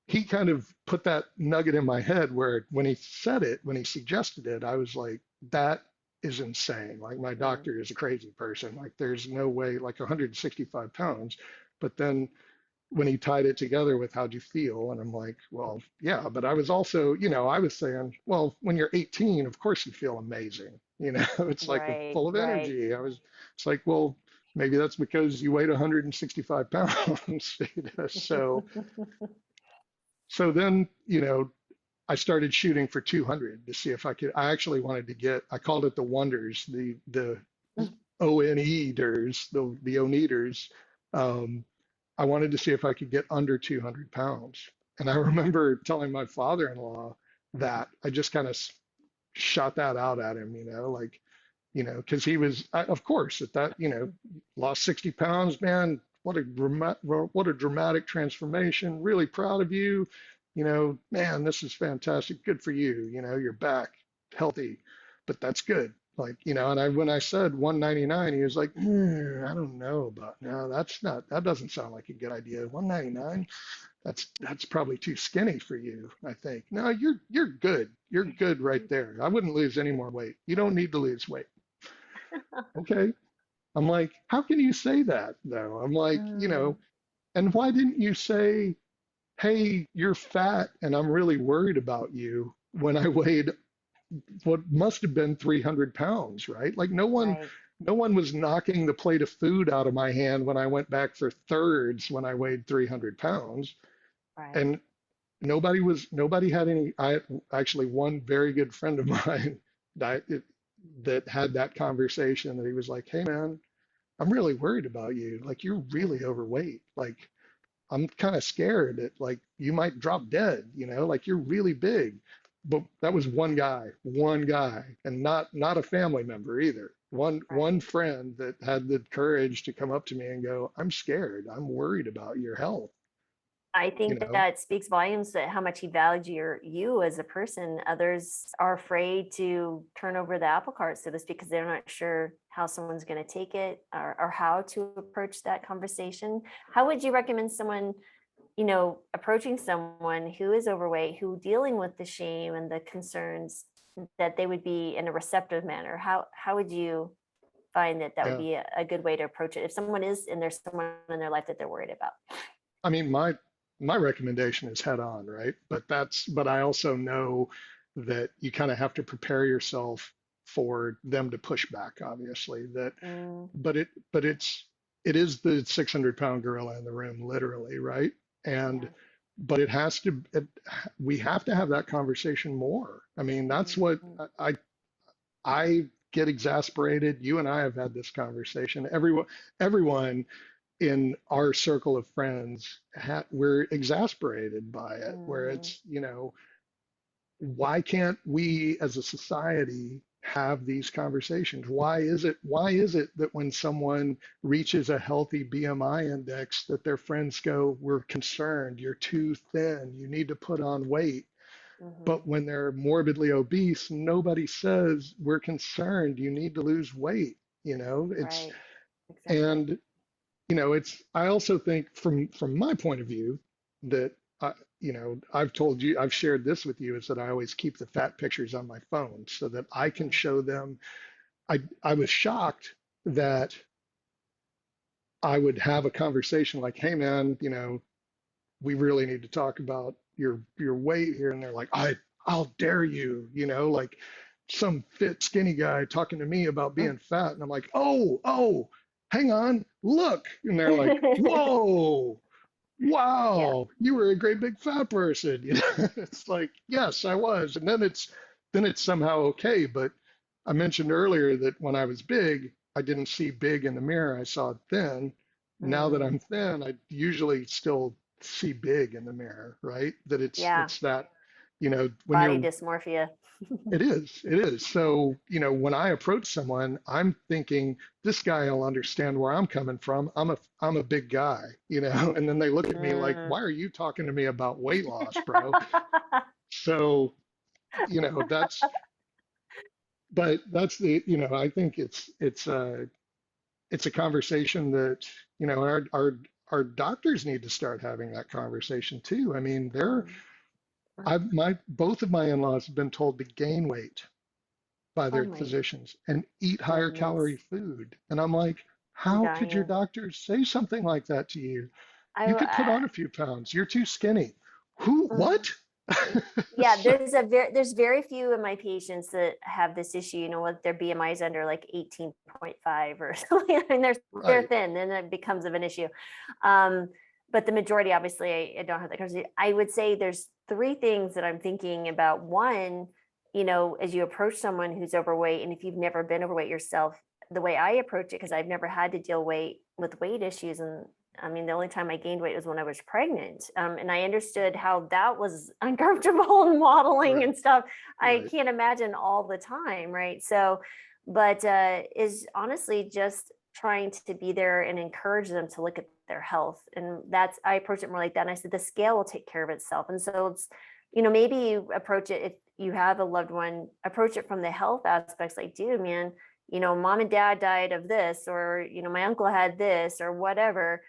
Speaker 3: he kind of put that nugget in my head where when he said it, when he suggested it, I was like, that is insane. Like, my
Speaker 2: Mm.
Speaker 3: doctor is a crazy person. Like, there's no way, like 165 pounds. But then when he tied it together with how'd you feel, and I'm like, well, yeah, but I was also, I was saying, well, when you're 18, of course you feel amazing. It's like
Speaker 2: Right,
Speaker 3: full of
Speaker 2: right.
Speaker 3: energy. It's like, well, maybe that's because you weighed 165 pounds. So then, I started shooting for 200 to see if I could. I actually wanted to get. I called it the wonders, the ONE-ders, the Oneders. Um, I wanted to see if I could get under 200 pounds. And I remember telling my father-in-law that I just kind of shot that out at him, like, because he was, of course, at that, lost 60 pounds, man. What a dramatic transformation. Really proud of you. Man, this is fantastic. Good for you. You're back healthy, but that's good. Like, and when I said 199, he was like, I don't know about, no, that doesn't sound like a good idea. 199, that's probably too skinny for you, I think. No, you're good. You're good right there. I wouldn't lose any more weight. You don't need to lose weight. Okay. I'm like, how can you say that though? I'm like,
Speaker 2: Mm.
Speaker 3: and why didn't you say, hey, you're fat and I'm really worried about you when I weighed what must have been 300 pounds, right? Like,
Speaker 2: Right,
Speaker 3: no one was knocking the plate of food out of my hand when I went back for thirds when I weighed 300 pounds.
Speaker 2: right.
Speaker 3: And nobody had any. I actually, one very good friend of mine that that had that conversation, that he was like, hey man, I'm really worried about you. Like, you're really
Speaker 2: Mm.
Speaker 3: overweight. Like, I'm kind of scared that like you might drop dead, like you're really big. But that was one guy, and not a family member either. One
Speaker 2: Right.
Speaker 3: friend that had the courage to come up to me and go, I'm scared. I'm worried about your health,
Speaker 2: I
Speaker 3: you
Speaker 2: think that
Speaker 3: know?
Speaker 2: that speaks volumes to how much he values you as a person. Others are afraid to turn over the apple cart, so to speak, because they're not sure how someone's going to take it, or how to approach that conversation. How would you recommend someone, approaching someone who is overweight, who dealing with the shame and the concerns, that they would be in a receptive manner? How would you find that that would
Speaker 3: Yeah.
Speaker 2: be a good way to approach it if someone is and there's someone in their life that they're worried about?
Speaker 3: I mean, my recommendation is head on, right? But I also know that you kind of have to prepare yourself for them to push back, obviously.
Speaker 2: Mm,
Speaker 3: But it is the 600-pound gorilla in the room, literally, right? And
Speaker 2: yeah.
Speaker 3: but we have to have that conversation more. I mean, that's what
Speaker 2: Mhm.
Speaker 3: I get exasperated. You and I have had this conversation. Everyone in our circle of friends, we're exasperated by it, where
Speaker 2: Mhm.
Speaker 3: it's, why can't we as a society have these conversations? Why is it that when someone reaches a healthy BMI index that their friends go, we're concerned, you're too thin, you need to put on weight.
Speaker 2: Mhm.
Speaker 3: But when they're morbidly obese, nobody says, we're concerned, you need to lose weight. It's
Speaker 2: Right. Exactly.
Speaker 3: and I also think from my point of view that I've shared this with you, is that I always keep the fat pictures on my phone so that I can
Speaker 2: Mm.
Speaker 3: show them. I was shocked that I would have a conversation like, hey man, we really need to talk about your weight here. And they're like, I'll dare you, like some fit skinny guy talking to me about being fat. And I'm like, oh, hang on, look. And they're like, whoa,
Speaker 2: Yeah.
Speaker 3: wow, you were a great big fat person. It's like, yes, I was. And then it's somehow okay. But I mentioned earlier that when I was big, I didn't see big in the mirror. I saw thin. Now that
Speaker 2: Mm.
Speaker 3: I'm thin, I usually still see big in the mirror, right? That it's
Speaker 2: Yeah.
Speaker 3: it's that, when
Speaker 2: Body
Speaker 3: you're
Speaker 2: dysmorphia.
Speaker 3: it is. So, when I approach someone, I'm thinking this guy will understand where I'm coming from. I'm a big guy, and then they look at me like,
Speaker 2: Mm.
Speaker 3: why are you talking to me about weight loss, bro? So, that's but that's I think it's a conversation that, our doctors need to start having that conversation too. I mean,
Speaker 2: Mm, mm.
Speaker 3: both of my in-laws have been told to gain weight by
Speaker 2: Oh
Speaker 3: their
Speaker 2: my
Speaker 3: physicians and eat higher calorie
Speaker 2: goodness.
Speaker 3: food. And I'm like,
Speaker 2: I'm
Speaker 3: how could your
Speaker 2: dying.
Speaker 3: doctors say something like that to you?
Speaker 2: I,
Speaker 3: You could put
Speaker 2: I
Speaker 3: on a few pounds. You're too skinny. Who,
Speaker 2: mm.
Speaker 3: what?
Speaker 2: Yeah,
Speaker 3: So,
Speaker 2: there's very few of my patients that have this issue, what their BMI is under like 18.5 or something. I mean, they're
Speaker 3: right.
Speaker 2: thin, and it becomes of an issue. Um, but the majority, obviously, I don't have that conversation. I would say there's three things that I'm thinking about. One, as you approach someone who's overweight, and if you've never been overweight yourself, the way I approach it, because I've never had to deal with weight issues, and I mean, the only time I gained weight was when I was pregnant. And I understood how that was uncomfortable and waddling
Speaker 3: Right.
Speaker 2: and stuff. I
Speaker 3: Right.
Speaker 2: can't imagine all the time. Right. So, but is honestly just trying to be there and encourage them to look at their health. And I approach it more like that. And I said, the scale will take care of itself. And so maybe you approach it, if you have a loved one, approach it from the health aspects, like, dude, man, mom and dad died of this, or, my uncle had this, or whatever.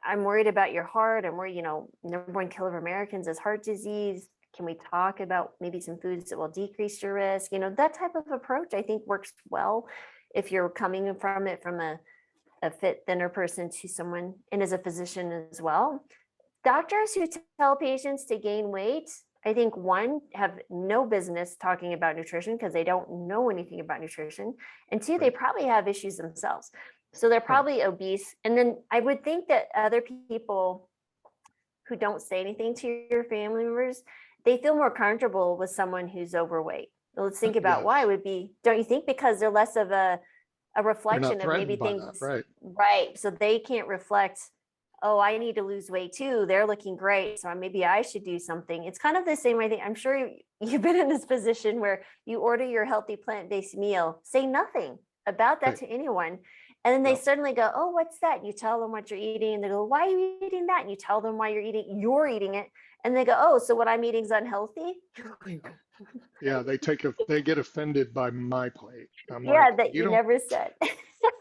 Speaker 2: I'm worried about your heart. I'm worried, number one killer of Americans is heart disease. Can we talk about maybe some foods that will decrease your risk? That type of approach I think works well if you're coming from it from a fit, thinner person to someone, and as a physician as well. Doctors who tell patients to gain weight, I think one, have no business talking about nutrition because they don't know anything about nutrition. And two, they
Speaker 3: Right.
Speaker 2: probably have issues themselves. So they're
Speaker 3: Right.
Speaker 2: probably obese. And then I would think that other people who don't say anything to your family members, they feel more comfortable with someone who's overweight. Let's think about why.
Speaker 3: Yes.
Speaker 2: Would be, don't you think, because they're less of a
Speaker 3: They're not
Speaker 2: reflection of maybe
Speaker 3: threatened by that.
Speaker 2: things,
Speaker 3: Right.
Speaker 2: right? So they can't reflect, oh, I need to lose weight too. They're looking great. So maybe I should do something. It's kind of the same, I think. I'm sure you've been in this position where you order your healthy plant-based meal, say nothing about that
Speaker 3: Right.
Speaker 2: to anyone. And then they
Speaker 3: Yeah.
Speaker 2: suddenly go, oh, what's that? You tell them what you're eating. And they go, why are you eating that? And you tell them why you're eating it. And they go, oh, so what I'm eating is unhealthy?
Speaker 3: Yeah. They get offended by my plate. I'm like,
Speaker 2: Yeah, that
Speaker 3: you
Speaker 2: you
Speaker 3: don't,
Speaker 2: never said.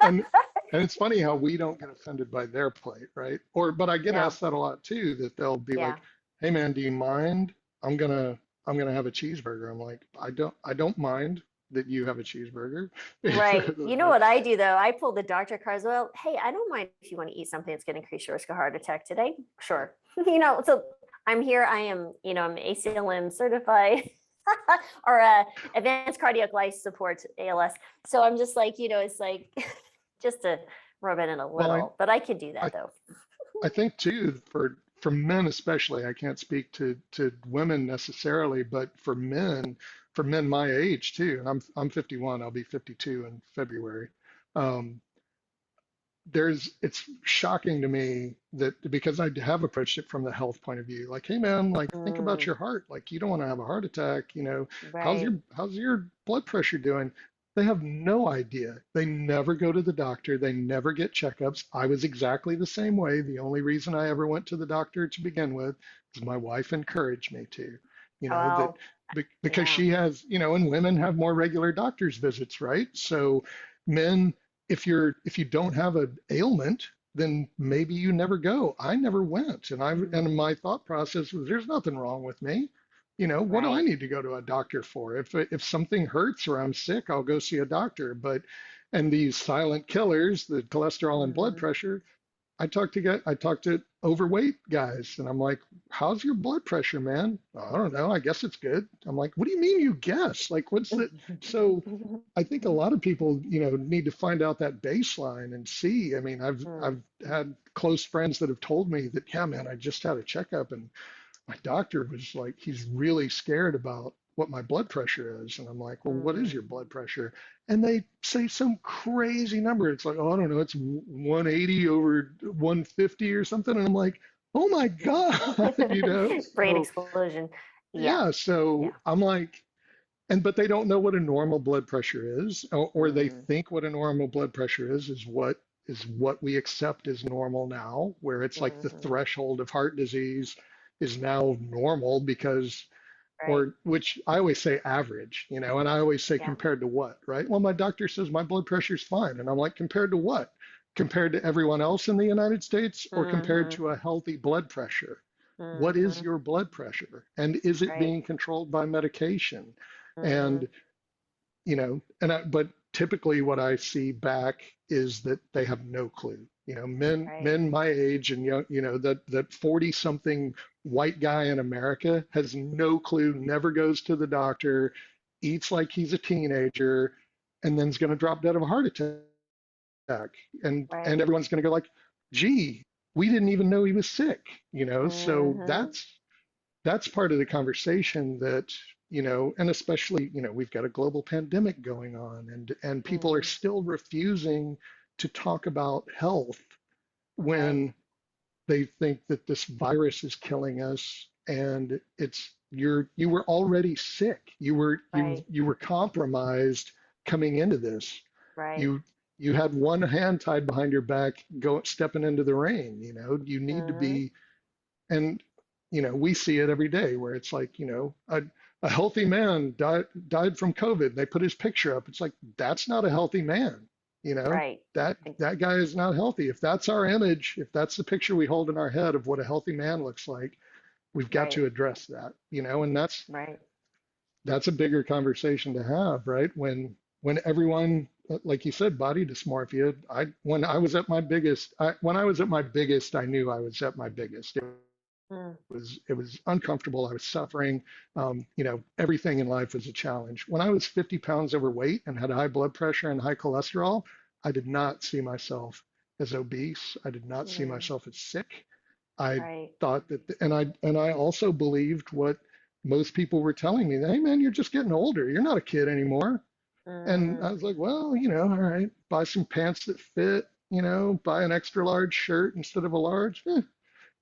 Speaker 3: and and it's funny how we don't get offended by their plate, right? But I get
Speaker 2: No,
Speaker 3: asked that a lot too, that they'll be
Speaker 2: yeah.
Speaker 3: like, "Hey man, do you mind? I'm gonna I'm gonna have a cheeseburger." I'm like, I don't mind that you have a cheeseburger.
Speaker 2: Right. You know
Speaker 3: But
Speaker 2: what I do though? I pull the doctor cards. Well, hey, I don't mind if you want to eat something that's going to increase your risk of heart attack today. Sure. So I'm here. I am, I'm ACLM certified or advanced cardiac life support, ALS. So I'm just like, it's like just to rub it in a
Speaker 3: well,
Speaker 2: little, but I can do
Speaker 3: I
Speaker 2: that though.
Speaker 3: I think too, for men especially, I can't speak to women necessarily, but for men my age too, and I'm 51, I'll be 52 in February. Um, it's shocking to me that, because I have approached it from the health point of view, like, hey man, like, think about
Speaker 2: Mm,
Speaker 3: your heart, like, you don't want to have a heart attack,
Speaker 2: right.
Speaker 3: how's your blood pressure doing? They have no idea. They never go to the doctor, they never get checkups. I was exactly the same way. The only reason I ever went to the doctor to begin with is my wife encouraged me to, that
Speaker 2: Well,
Speaker 3: because
Speaker 2: yeah.
Speaker 3: she has, and women have more regular doctor's visits, right? So men, if you don't have an ailment, then maybe you never go. I never went, and
Speaker 2: Mm,
Speaker 3: my thought process was, there's nothing wrong with me. What do I
Speaker 2: right.
Speaker 3: need to go to a doctor for? If something hurts or I'm sick, I'll go see a doctor. And these silent killers, the cholesterol and blood
Speaker 2: Mm,
Speaker 3: pressure, I talked to overweight guys, and I'm like, "How's your blood pressure, man?" "I don't know. I guess it's good." I'm like, "What do you mean you guess? Like, what's the?" So I think a lot of people, need to find out that baseline and see. I mean, I've
Speaker 2: mm,
Speaker 3: had close friends that have told me that, yeah, man, I just had a checkup and my doctor was like, he's really scared about what my blood pressure is. And I'm like, well, what is
Speaker 2: mm.
Speaker 3: your blood pressure? And they say some crazy number. It's like, oh, I don't know, it's 180 over 150 or something. And I'm like, oh my God,
Speaker 2: Brain
Speaker 3: So
Speaker 2: explosion. Yeah.
Speaker 3: yeah, so
Speaker 2: Yeah.
Speaker 3: I'm like, but they don't know what a normal blood pressure is, or they
Speaker 2: Mm,
Speaker 3: think what a normal blood pressure is what we accept as normal now, where it's like the
Speaker 2: mhm.
Speaker 3: threshold of heart disease is now normal because
Speaker 2: Right.
Speaker 3: which I always say average, and I always say
Speaker 2: Yeah.
Speaker 3: compared to what, right? Well, my doctor says my blood pressure's fine. And I'm like, compared to what? Compared to everyone else in the United States or compared
Speaker 2: Mm-hmm.
Speaker 3: to a healthy blood pressure? What is
Speaker 2: Mm-hmm.
Speaker 3: your blood pressure? And is it
Speaker 2: Right.
Speaker 3: being controlled by medication?
Speaker 2: Mm-hmm.
Speaker 3: And but typically what I see back is that they have no clue.
Speaker 2: Right.
Speaker 3: Men my age and young, that 40 something white guy in America has no clue, never goes to the doctor, eats like he's a teenager, and then's going to drop dead of a heart attack. And
Speaker 2: Right.
Speaker 3: everyone's going to go like, gee, we didn't even know he was sick, So
Speaker 2: Mm-hmm.
Speaker 3: that's part of the conversation that, and especially, we've got a global pandemic going on, and people are
Speaker 2: Mm-hmm.
Speaker 3: still refusing to talk about health
Speaker 2: Right.
Speaker 3: when they think that this virus is killing us, and you were already sick.
Speaker 2: Right.
Speaker 3: You were compromised coming into this.
Speaker 2: Right.
Speaker 3: You had one hand tied behind your back, stepping into the rain. You need to
Speaker 2: Mm-hmm.
Speaker 3: be, and we see it every day where it's like, a healthy man died from COVID. They put his picture up. It's like, that's not a healthy man.
Speaker 2: Right.
Speaker 3: That guy is not healthy. If that's our image, if that's the picture we hold in our head of what a healthy man looks like, we've got
Speaker 2: Right.
Speaker 3: to address that, and
Speaker 2: Right.
Speaker 3: that's a bigger conversation to have, right? When everyone, like you said, body dysmorphia. When I was at my biggest, I knew I was at my biggest.
Speaker 2: Mm.
Speaker 3: It was uncomfortable. I was suffering. Everything in life was a challenge. When I was 50 pounds overweight and had high blood pressure and high cholesterol, I did not see myself as obese. I did not see
Speaker 2: Mm.
Speaker 3: myself as sick. I
Speaker 2: Right.
Speaker 3: thought that, and I also believed what most people were telling me. Hey, man, you're just getting older. You're not a kid anymore. And
Speaker 2: Mm.
Speaker 3: I was like, well, all right, buy some pants that fit. Buy an extra large shirt instead of a large.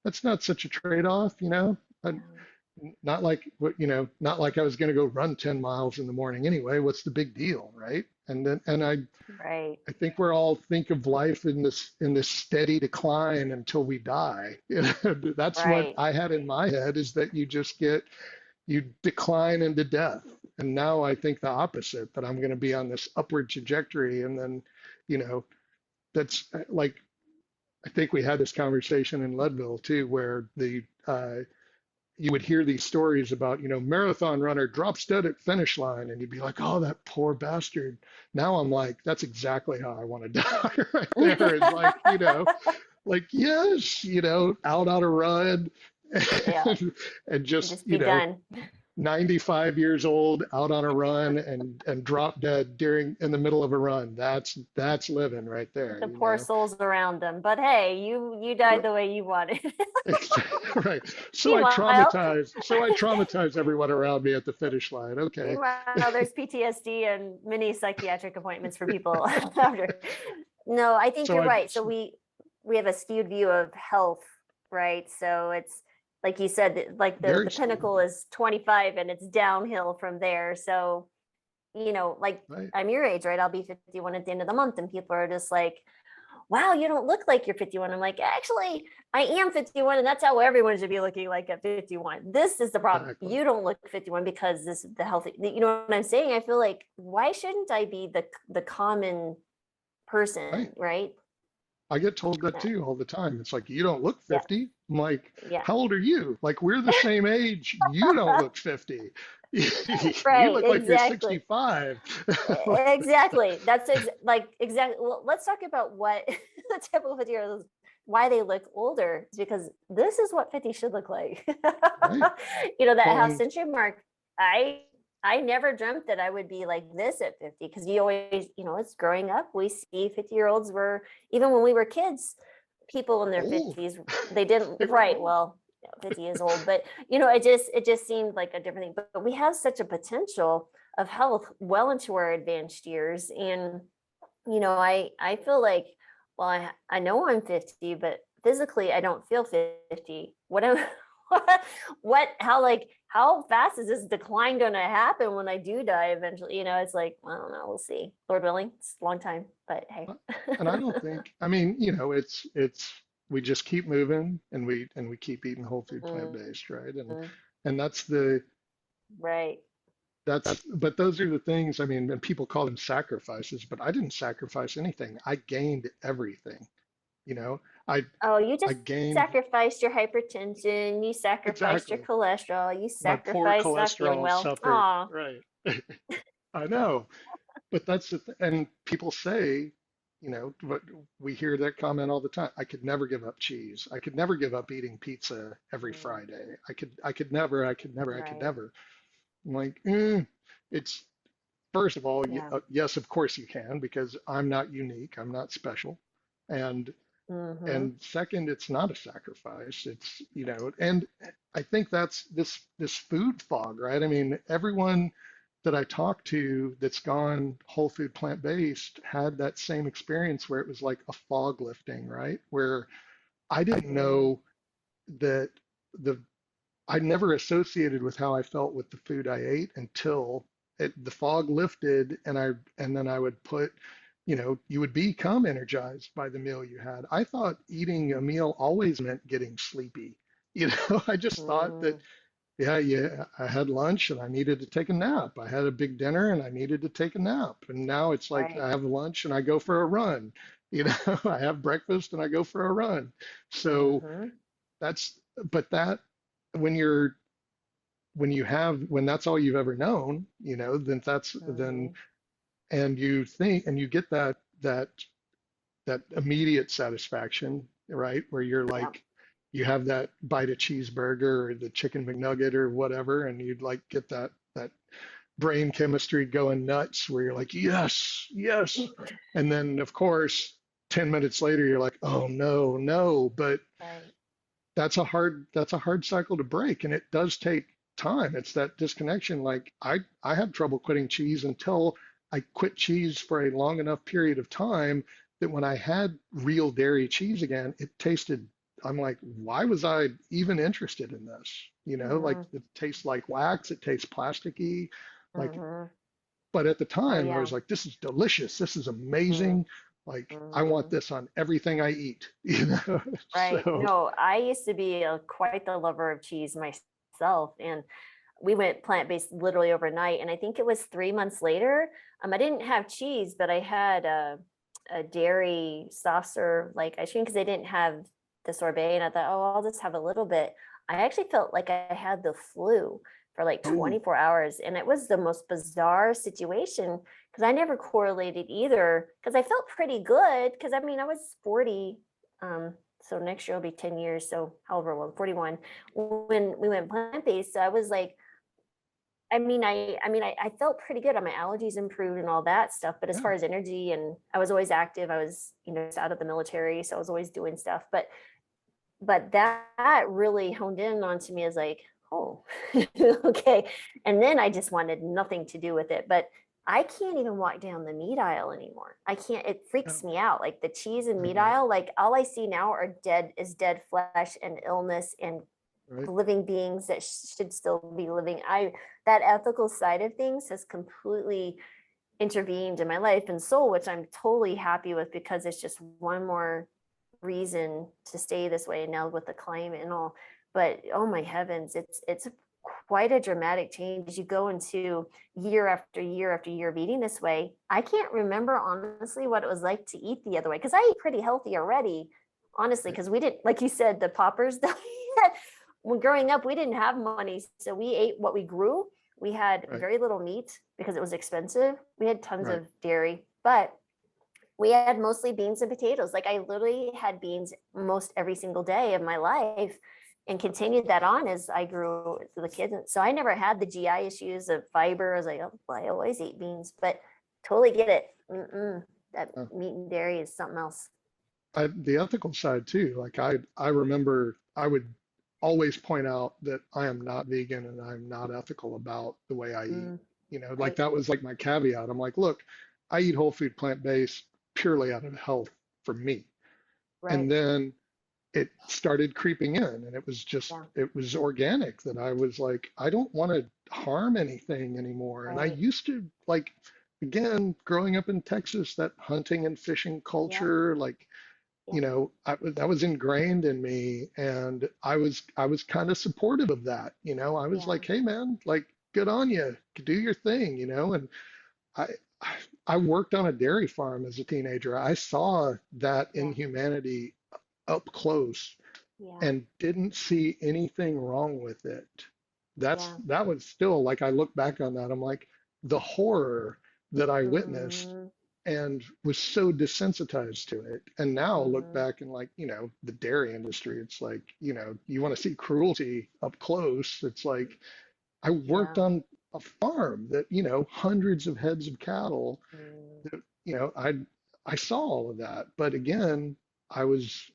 Speaker 3: That's not such a trade-off. I,
Speaker 2: Yeah.
Speaker 3: not like I was going to go run 10 miles in the morning anyway. What's the big deal, right?
Speaker 2: Right.
Speaker 3: I think we're all think of life in this steady decline until we die. That's what
Speaker 2: Right.
Speaker 3: I had in my head, is that you decline into death. And now I think the opposite, that I'm going to be on this upward trajectory. And then, you know, that's like, I think we had this conversation in Leadville too, where you would hear these stories about, marathon runner drops dead at finish line, and you'd be like, oh, that poor bastard. Now I'm like, that's exactly how I want to die right there. Is like, like, yes, out on a run
Speaker 2: Yeah.
Speaker 3: and just,
Speaker 2: Just be done.
Speaker 3: 95 years old out on a run and drop dead in the middle of a run. That's living right there,
Speaker 2: The poor souls around them. But hey, you died the way you wanted.
Speaker 3: Right.
Speaker 2: Meanwhile,
Speaker 3: So I traumatized everyone around me at the finish line. Okay.
Speaker 2: meanwhile, there's PTSD and many psychiatric appointments for people after. No, I think
Speaker 3: So
Speaker 2: you're
Speaker 3: I
Speaker 2: right. So we have a skewed view of health, right? So it's like you said, like the
Speaker 3: very skewed.
Speaker 2: pinnacle is 25 and it's downhill from there. So, like
Speaker 3: Right.
Speaker 2: I'm your age, right? I'll be 51 at the end of the month, and people are just like, wow, you don't look like you're 51. I'm like, actually, I am 51, and that's how everyone should be looking like at 51. This is the problem.
Speaker 3: Exactly.
Speaker 2: You don't look 51 because this is the healthy. You know what I'm saying? I feel like, why shouldn't I be the common
Speaker 3: Right.
Speaker 2: person, right?
Speaker 3: I get told that
Speaker 2: Uh,
Speaker 3: too all the time. It's like, you don't look
Speaker 2: Yeah,
Speaker 3: 50. I'm like,
Speaker 2: yeah.
Speaker 3: how old are you? Like, we're the same age. You don't look 50. You
Speaker 2: Right,
Speaker 3: look like you're
Speaker 2: exactly.
Speaker 3: 65.
Speaker 2: Exactly. Exactly. Well, let's talk about what the typical 50-year-olds, why they look older. It's because this is what 50 should look like.
Speaker 3: Right.
Speaker 2: That
Speaker 3: Well,
Speaker 2: half
Speaker 3: and
Speaker 2: century mark. I never dreamt that I would be like this at 50, because you always, it's growing up. We see 50-year-olds were, even when we were kids, people in their
Speaker 3: old.
Speaker 2: 50s, they didn't,
Speaker 3: They were
Speaker 2: right.
Speaker 3: old.
Speaker 2: Well, 50 is old, but it just seemed like a different thing. But we have such a potential of health well into our advanced years. And, I feel like, well, I know I'm 50, but physically I don't feel 50. What am how fast is this decline going to happen when I do die eventually? It's like, I don't know. We'll see. Lord willing, it's a long time, but hey.
Speaker 3: And I don't think, I mean, we just keep moving, and we keep eating whole food,
Speaker 2: Mm,
Speaker 3: plant-based, right?
Speaker 2: mm,
Speaker 3: And that's the
Speaker 2: Right.
Speaker 3: But those are the things, I mean, and people call them sacrifices, but I didn't sacrifice anything. I gained everything, you know. I
Speaker 2: Oh, you
Speaker 3: I
Speaker 2: just
Speaker 3: gained
Speaker 2: sacrificed your hypertension, you sacrificed your
Speaker 3: exactly.
Speaker 2: cholesterol, you
Speaker 3: My poor
Speaker 2: sacrificed not feeling
Speaker 3: cholesterol
Speaker 2: well.
Speaker 3: suffered.
Speaker 2: Oh,
Speaker 3: Right. I know. But that's the and people say, but we hear that comment all the time. I could never give up cheese. I could never give up eating pizza every Friday. I could
Speaker 2: right.
Speaker 3: never. I'm like, it's first of all,
Speaker 2: Yeah.
Speaker 3: yes, of course you can, because I'm not unique. I'm not special. And
Speaker 2: Mm-hmm.
Speaker 3: and second, it's not a sacrifice. It's, and I think that's this food fog, right? I mean, everyone that I talked to that's gone whole food plant-based had that same experience where it was like a fog lifting, right? Where I didn't
Speaker 2: Mm,
Speaker 3: know that the I never associated with how I felt with the food I ate until the fog lifted, and then I would put, you would become energized by the meal you had. I thought eating a meal always meant getting sleepy. I just thought that,
Speaker 2: mm,
Speaker 3: yeah, I had lunch and I needed to take a nap. I had a big dinner and I needed to take a nap. And now it's like I
Speaker 2: right.
Speaker 3: have lunch and I go for a run. I have breakfast and I go for a run. So
Speaker 2: Mm-hmm.
Speaker 3: that's, but that when you're when that's all you've ever known, then
Speaker 2: Mm-hmm.
Speaker 3: and you think and you get that immediate satisfaction, right? Where you're
Speaker 2: Yeah.
Speaker 3: like you have that bite of cheeseburger or the chicken McNugget or whatever, and you'd like get that brain chemistry going nuts where you're like, yes, yes. And then of course, 10 minutes later, you're like, oh no, no. But
Speaker 2: Right.
Speaker 3: that's a hard cycle to break, and it does take time. It's that disconnection. Like I have trouble quitting cheese until I quit cheese for a long enough period of time that when I had real dairy cheese again, it tasted, I'm like, why was I even interested in this? Like
Speaker 2: Mm-hmm.
Speaker 3: it tastes like wax, it tastes plasticky, like,
Speaker 2: Mm-hmm.
Speaker 3: but at the
Speaker 2: Oh,
Speaker 3: time I
Speaker 2: yeah.
Speaker 3: was like, this is delicious, this is amazing, like I want
Speaker 2: Mm-hmm.
Speaker 3: this on everything I eat.
Speaker 2: Right.
Speaker 3: So
Speaker 2: No, I used to be quite the lover of cheese myself, and we went plant-based literally overnight. And I think it was 3 months later. I didn't have cheese, but I had a dairy soft serve like ice cream because they didn't have the sorbet, and I thought, oh, I'll just have a little bit. I actually felt like I had the flu for like
Speaker 3: oh,
Speaker 2: 24 hours, and it was the most bizarre situation because I never correlated either because I felt pretty good because I was 40. So next year will be 10 years. So however, well, 41 when we went plant-based. So I was like, I felt pretty good. My allergies improved and all that stuff. But as
Speaker 3: yeah.
Speaker 2: far as energy, and I was always active. I was, out of the military, so I was always doing stuff. But that really honed in onto me as like, oh, okay. And then I just wanted nothing to do with it. But I can't even walk down the meat aisle anymore. I can't, it freaks
Speaker 3: Oh,
Speaker 2: me out. Like the cheese and meat
Speaker 3: mhm,
Speaker 2: aisle, like all I see now are dead flesh and illness and
Speaker 3: right.
Speaker 2: living beings that should still be living. That ethical side of things has completely intervened in my life and soul, which I'm totally happy with because it's just one more reason to stay this way. And now with the climate and all, but oh my heavens, it's quite a dramatic change. You go into year after year after year of eating this way. I can't remember honestly what it was like to eat the other way because I eat pretty healthy already, honestly,
Speaker 3: Right.
Speaker 2: because we didn't, like you said, the poppers that we had when growing up, we didn't have money, so we ate what we grew. We had
Speaker 3: Right.
Speaker 2: very little meat because it was expensive. We had tons
Speaker 3: Right.
Speaker 2: of dairy, but we had mostly beans and potatoes. Like I literally had beans most every single day of my life and continued that on as I grew the kids. So I never had the GI issues of fiber. I was like, oh, well, I always eat beans, but totally get it. That
Speaker 3: Uh,
Speaker 2: meat and dairy is something else.
Speaker 3: the ethical side too. Like I remember I would always point out that I am not vegan and I'm not ethical about the way I eat.
Speaker 2: Mm,
Speaker 3: Like
Speaker 2: right,
Speaker 3: that was like my caveat. I'm like, look, I eat whole food plant-based purely out of health for me. And
Speaker 2: right.
Speaker 3: then it started creeping in, and
Speaker 2: Yeah,
Speaker 3: it was organic that I was like, I don't want to harm anything anymore. And I
Speaker 2: right.
Speaker 3: used to like, again, growing up in Texas, that hunting and fishing
Speaker 2: Yeah,
Speaker 3: culture, like,
Speaker 2: yeah.
Speaker 3: that was ingrained in me, and I was kind of supportive of that. I was
Speaker 2: Yeah.
Speaker 3: like, hey man, like good on you, do your thing, you know. And I I worked on a dairy farm as a teenager. I saw that
Speaker 2: Yeah.
Speaker 3: inhumanity up close
Speaker 2: Yeah.
Speaker 3: and didn't see anything wrong with it.
Speaker 2: Yeah.
Speaker 3: That was still like I look back on that, I'm like the horror that I witnessed
Speaker 2: Mm-hmm.
Speaker 3: and was so desensitized to it. And now look
Speaker 2: Mm-hmm.
Speaker 3: back and like, the dairy industry, it's like, you want to see cruelty up close. It's like I worked
Speaker 2: Yeah.
Speaker 3: on a farm that, hundreds of heads of cattle
Speaker 2: Mm.
Speaker 3: that, I saw all of that. But again, I was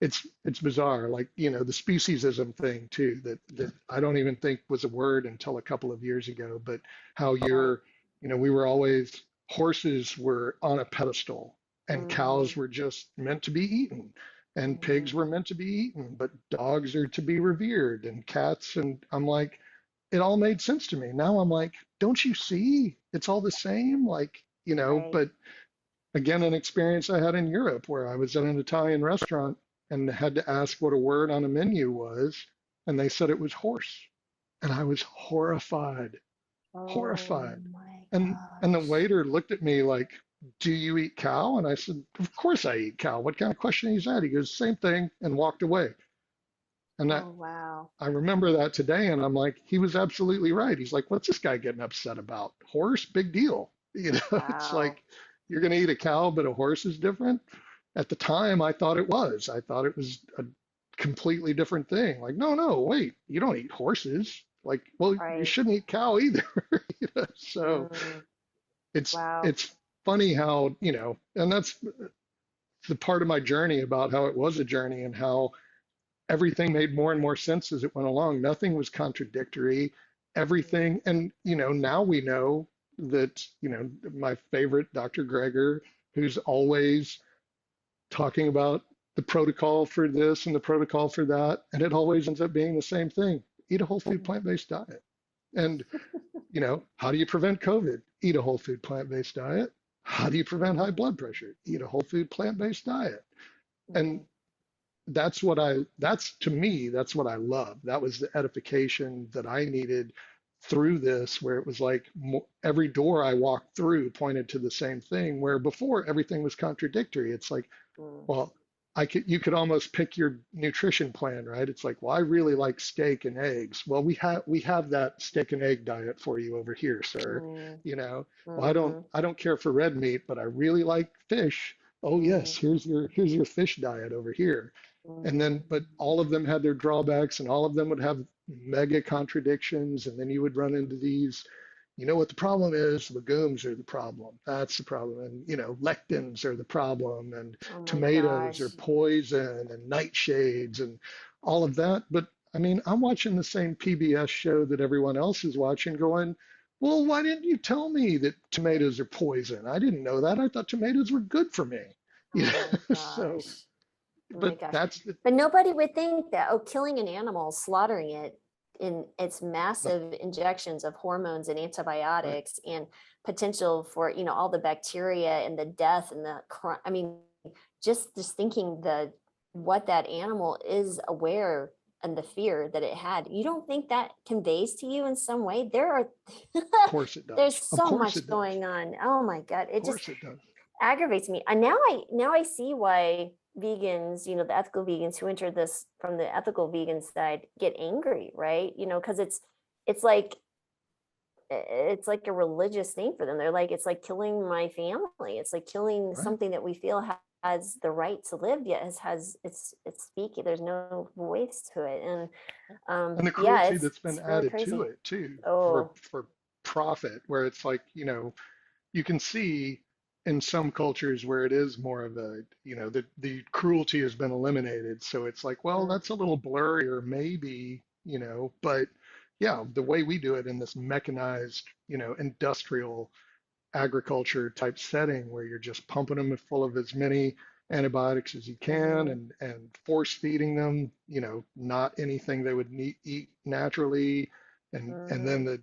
Speaker 3: it's bizarre, like, the speciesism thing too, that I don't even think was a word until a couple of years ago, but how
Speaker 2: Right.
Speaker 3: we were always, horses were on a pedestal and
Speaker 2: Mm-hmm.
Speaker 3: cows were just meant to be eaten and
Speaker 2: Mm-hmm.
Speaker 3: pigs were meant to be eaten, but dogs are to be revered and cats. And I'm like, it all made sense to me. Now I'm like, don't you see? It's all the same. Like,
Speaker 2: Right.
Speaker 3: but again, an experience I had in Europe where I was at an Italian restaurant and had to ask what a word on a menu was, and they said it was horse. And I was horrified,
Speaker 2: Oh
Speaker 3: horrified.
Speaker 2: my
Speaker 3: And the
Speaker 2: gosh.
Speaker 3: waiter looked at me like, "Do you eat cow?" And I said, "Of course I eat cow. What kind of question is that?" He goes, "Same thing," and walked away. And that
Speaker 2: Oh wow.
Speaker 3: I remember that today, and I'm like, he was absolutely right. He's like, "What's this guy getting upset about? Horse, big deal." It's
Speaker 2: Wow.
Speaker 3: like you're going to eat a cow, but a horse is different. At the time, I thought it was. I thought it was a completely different thing. Like, no, no, wait, you don't eat horses. Like, well, you
Speaker 2: Right.
Speaker 3: shouldn't eat cow either. So
Speaker 2: Mm. Wow.
Speaker 3: it's funny how, and that's the part of my journey about how it was a journey and how everything made more and more sense as it went along. Nothing was contradictory. Everything, and now we know that, my favorite, Dr. Greger, who's always talking about the protocol for this and the protocol for that, and it always ends up being the same thing. Eat a whole food plant-based diet. And, how do you prevent COVID? Eat a whole food plant-based diet. How do you prevent high
Speaker 2: Mm-hmm.
Speaker 3: blood pressure? Eat a whole food plant-based diet. And
Speaker 2: Mm-hmm.
Speaker 3: that's to me, that's what I love. That was the edification that I needed through this, where it was like every door I walked through pointed to the same thing, where before everything was contradictory. It's like,
Speaker 2: Mm.
Speaker 3: well, you could almost pick your nutrition plan, right? It's like, well, I really like steak and eggs. Well, we have that steak and egg diet for you over here, sir.
Speaker 2: Mm.
Speaker 3: Well,
Speaker 2: Mm-hmm.
Speaker 3: I don't care for red meat, but I really like fish. Oh yes,
Speaker 2: Mm.
Speaker 3: here's your fish diet over here. And
Speaker 2: Mm.
Speaker 3: then, but all of them had their drawbacks, and all of them would have mega contradictions. And then you would run into these, what the problem is? Legumes are the problem. That's the problem. And, lectins are the problem. And
Speaker 2: Oh my
Speaker 3: tomatoes are
Speaker 2: gosh.
Speaker 3: poison and nightshades and all of that. But I mean, I'm watching the same PBS show that everyone else is watching going, well, why didn't you tell me that tomatoes are poison? I didn't know that. I thought tomatoes were good for me. You
Speaker 2: Oh my
Speaker 3: so,
Speaker 2: gosh. Oh my
Speaker 3: but
Speaker 2: gosh.
Speaker 3: that's the,
Speaker 2: But nobody would think that, oh, killing an animal, slaughtering it in its
Speaker 3: no,
Speaker 2: massive injections of hormones and
Speaker 3: right.
Speaker 2: antibiotics and potential for, all the bacteria and the death and I mean, just thinking what that animal is aware and the fear that it had. You don't think that conveys to you in some way?
Speaker 3: Of course it
Speaker 2: There's
Speaker 3: does. Of
Speaker 2: so
Speaker 3: course
Speaker 2: much
Speaker 3: it does.
Speaker 2: going on. Oh my God.
Speaker 3: Of
Speaker 2: It just
Speaker 3: course it does.
Speaker 2: aggravates me. And now I see why vegans, the ethical vegans who enter this from the ethical vegan side get angry, right? Because it's like it's like a religious thing for them. They're like, it's like killing my family. It's like killing
Speaker 3: Right.
Speaker 2: something that we feel has the right to live, yet has it's speaking. There's no voice to it, and
Speaker 3: And the
Speaker 2: yeah,
Speaker 3: cruelty
Speaker 2: it's
Speaker 3: that's been
Speaker 2: it's really
Speaker 3: added to
Speaker 2: crazy.
Speaker 3: it too, for
Speaker 2: Oh,
Speaker 3: profit, where it's like, you can see in some cultures where it is more of a, the cruelty has been eliminated. So it's like, well,
Speaker 2: mm,
Speaker 3: that's a little blurrier, maybe, but yeah, the way we do it in this mechanized, industrial agriculture type setting where you're just pumping them full of as many antibiotics as you can,
Speaker 2: mhm,
Speaker 3: and force feeding them, not anything they would eat naturally. And then
Speaker 2: mhm,
Speaker 3: the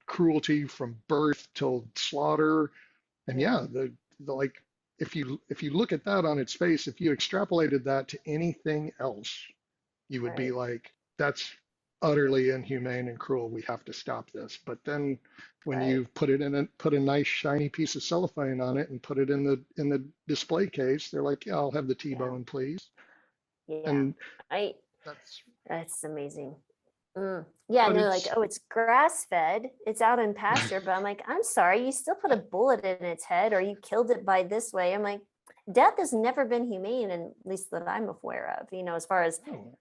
Speaker 3: cruelty from birth till slaughter. And
Speaker 2: yeah,
Speaker 3: yeah, the like, if you look at that on its face, if you extrapolated that to anything else, you would be
Speaker 2: right.
Speaker 3: like, that's utterly inhumane and cruel. We have to stop this. But then when
Speaker 2: Right.
Speaker 3: you put a nice shiny piece of cellophane on it and put it in the display case, they're like, yeah, I'll have the
Speaker 2: Yeah.
Speaker 3: T-bone, please.
Speaker 2: Yeah.
Speaker 3: And
Speaker 2: I
Speaker 3: that's,
Speaker 2: That's amazing. Yeah, and
Speaker 3: but
Speaker 2: they're like,
Speaker 3: it's,
Speaker 2: oh, it's grass fed, it's out in pasture. But I'm like, I'm sorry, you still put a bullet in its head or you killed it by this way. I'm like, death has never been humane, and at least that I'm aware of, as far as
Speaker 3: oh,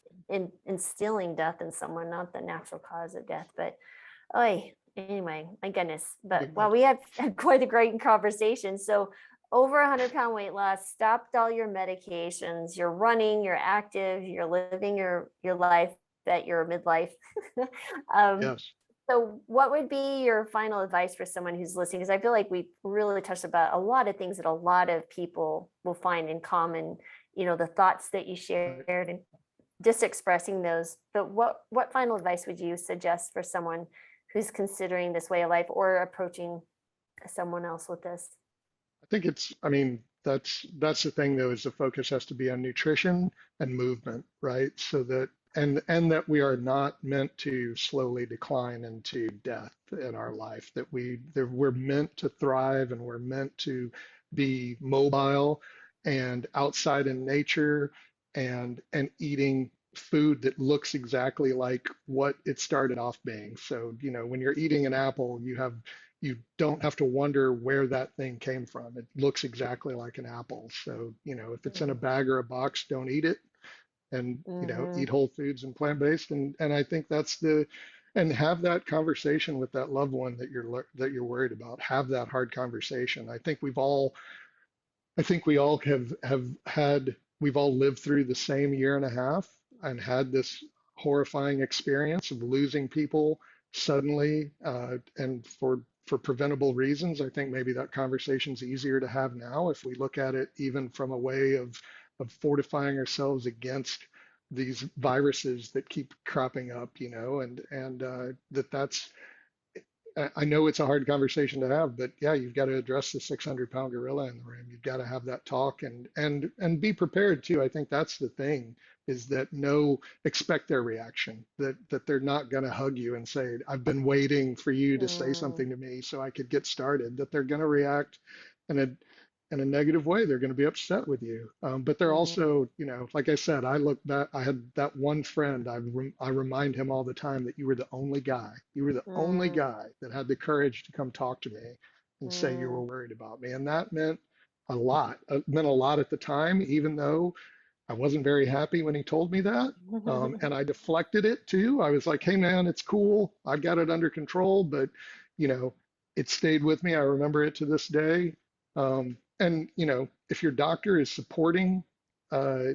Speaker 2: instilling death in someone, not the natural cause of death. But oh, anyway, my goodness. But
Speaker 3: but
Speaker 2: well, we had quite a great conversation. So over 100-pound weight loss, stopped all your medications, you're running, you're active, you're living your life at your midlife. um,
Speaker 3: yes.
Speaker 2: so what would be your final advice for someone who's listening? Because I feel like we really touched about a lot of things that a lot of people will find in common, the thoughts that you
Speaker 3: Right.
Speaker 2: shared and just expressing those. But what final advice would you suggest for someone who's considering this way of life or approaching someone else with this?
Speaker 3: I think I mean, that's the thing though, is the focus has to be on nutrition and movement, right? So that and that we are not meant to slowly decline into death in our life, that we're meant to thrive and we're meant to be mobile and outside in nature and eating food that looks exactly like what it started off being. So, when you're eating an apple, you don't have to wonder where that thing came from. It looks exactly like an apple. So, if it's in a bag or a box, don't eat it, and,
Speaker 2: Mm-hmm.
Speaker 3: eat whole foods and plant-based. And I think and have that conversation with that loved one that you're worried about. Have that hard conversation. I think we all we've all lived through the same year and a half and had this horrifying experience of losing people suddenly, and for preventable reasons. I think maybe that conversation's easier to have now if we look at it even from a way of fortifying ourselves against these viruses that keep cropping up, and that's I know it's a hard conversation to have, but yeah, you've got to address the 600-pound gorilla in the room. You've got to have that talk and be prepared too. I think that's the thing, is that expect their reaction, that they're not going to hug you and say, I've been waiting for you to say
Speaker 2: Mm,
Speaker 3: something to me so I could get started, that they're going to react in a in a negative way. They're going to be upset with you. But they're
Speaker 2: mm,
Speaker 3: also, like I said, I look back, I had that one friend, I remind him all the time that you were the only guy. You were the only
Speaker 2: mm,
Speaker 3: guy that had the courage to come talk to me and say you were
Speaker 2: mm.
Speaker 3: worried about me. And that meant a lot. It meant a lot at the time, even though I wasn't very happy when he told me that. And I deflected it too. I was like, hey man, it's cool. I got it under control, but you know, it stayed with me. I remember it to this day. And if your doctor is supporting uh,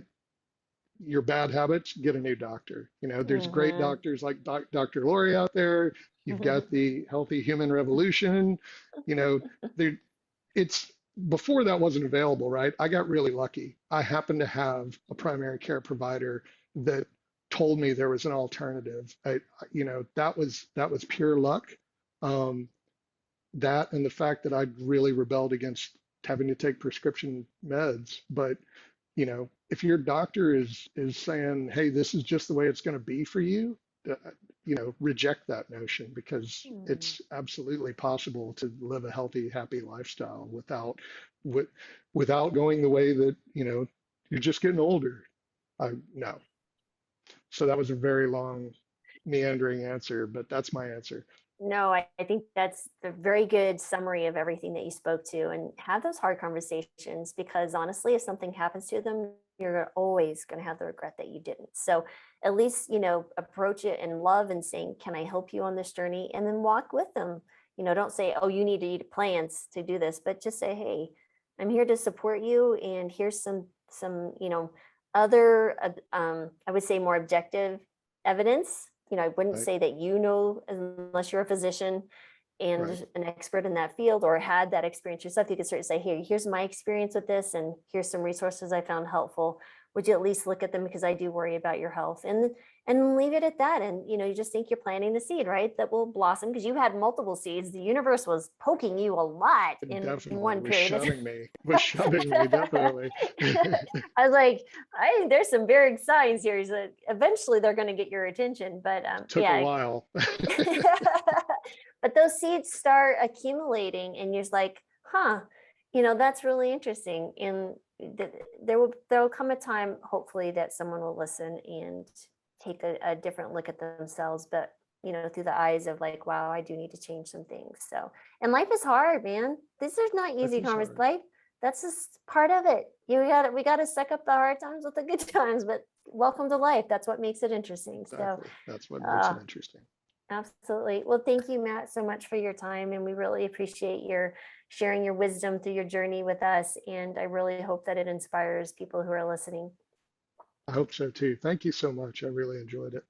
Speaker 3: your bad habits, get a new doctor. There's great
Speaker 2: Mhm.
Speaker 3: doctors like Dr. Lori out there. You've got the Healthy Human Revolution. You know, there it's before that wasn't available, right? I got really lucky. I happened to have a primary care provider that told me there was an alternative. That was pure luck. Um, that and the fact that I'd really rebelled against having to take prescription meds. But if your doctor is saying, "Hey, this is just the way it's going to be for you," uh, reject that notion, because
Speaker 2: Mm.
Speaker 3: it's absolutely possible to live a healthy, happy lifestyle with, without going the way that you're just getting older. No. So that was a very long, meandering answer, but that's my answer.
Speaker 2: No, I think that's a very good summary of everything that you spoke to, and have those hard conversations, because honestly, if something happens to them, you're always going to have the regret that you didn't. So at least, approach it in love and saying, can I help you on this journey? And then walk with them. Don't say, oh, you need to eat plants to do this, but just say, hey, I'm here to support you. And here's some, other, I would say more objective evidence. I wouldn't
Speaker 3: Right,
Speaker 2: say that unless you're a physician and
Speaker 3: right,
Speaker 2: an expert in that field or had that experience yourself. You could certainly say, here, here's my experience with this, and here's some resources I found helpful. would you at least look at them, because I do worry about your health, and leave it at that. And you just think you're planting the seed, right, that will blossom, because you had multiple seeds. The universe was poking you a lot in
Speaker 3: Definitely
Speaker 2: one
Speaker 3: was
Speaker 2: period of
Speaker 3: shoving me, definitely.
Speaker 2: I was like, there's some varying signs here. He's like, eventually they're going to get your attention, but
Speaker 3: Took a while.
Speaker 2: but those seeds start accumulating, and you're just like, huh, that's really interesting. And there will come a time, hopefully, that someone will listen and take a different look at themselves, but through the eyes of like, wow, I do need to change some things. So, and life is hard, man. This is not easy conversation. Life, that's just part of it. We got to suck up the hard times with the good times, but welcome to life. That's what makes it interesting.
Speaker 3: Exactly. So that's what makes it interesting.
Speaker 2: Absolutely. Well, thank you, Matt, so much for your time. And we really appreciate your sharing your wisdom through your journey with us. And I really hope that it inspires people who are listening.
Speaker 3: I hope so too. Thank you so much. I really enjoyed it.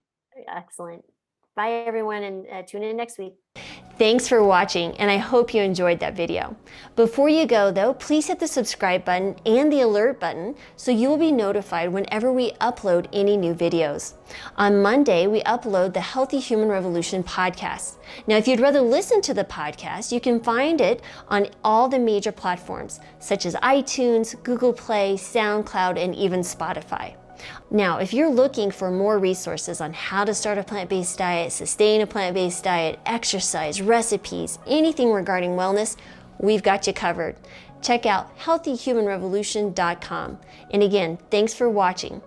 Speaker 2: Excellent. Bye, everyone, and tune in next week. Thanks for watching, and I hope you enjoyed that video. Before you go, though, please hit the subscribe button and the alert button so you will be notified whenever we upload any new videos. On Monday, we upload the Healthy Human Revolution podcast. Now, if you'd rather listen to the podcast, you can find it on all the major platforms, such as iTunes, Google Play, SoundCloud, and even Spotify. Now, if you're looking for more resources on how to start a plant-based diet, sustain a plant-based diet, exercise, recipes, anything regarding wellness, we've got you covered. Check out healthyhumanrevolution.com. And again, thanks for watching.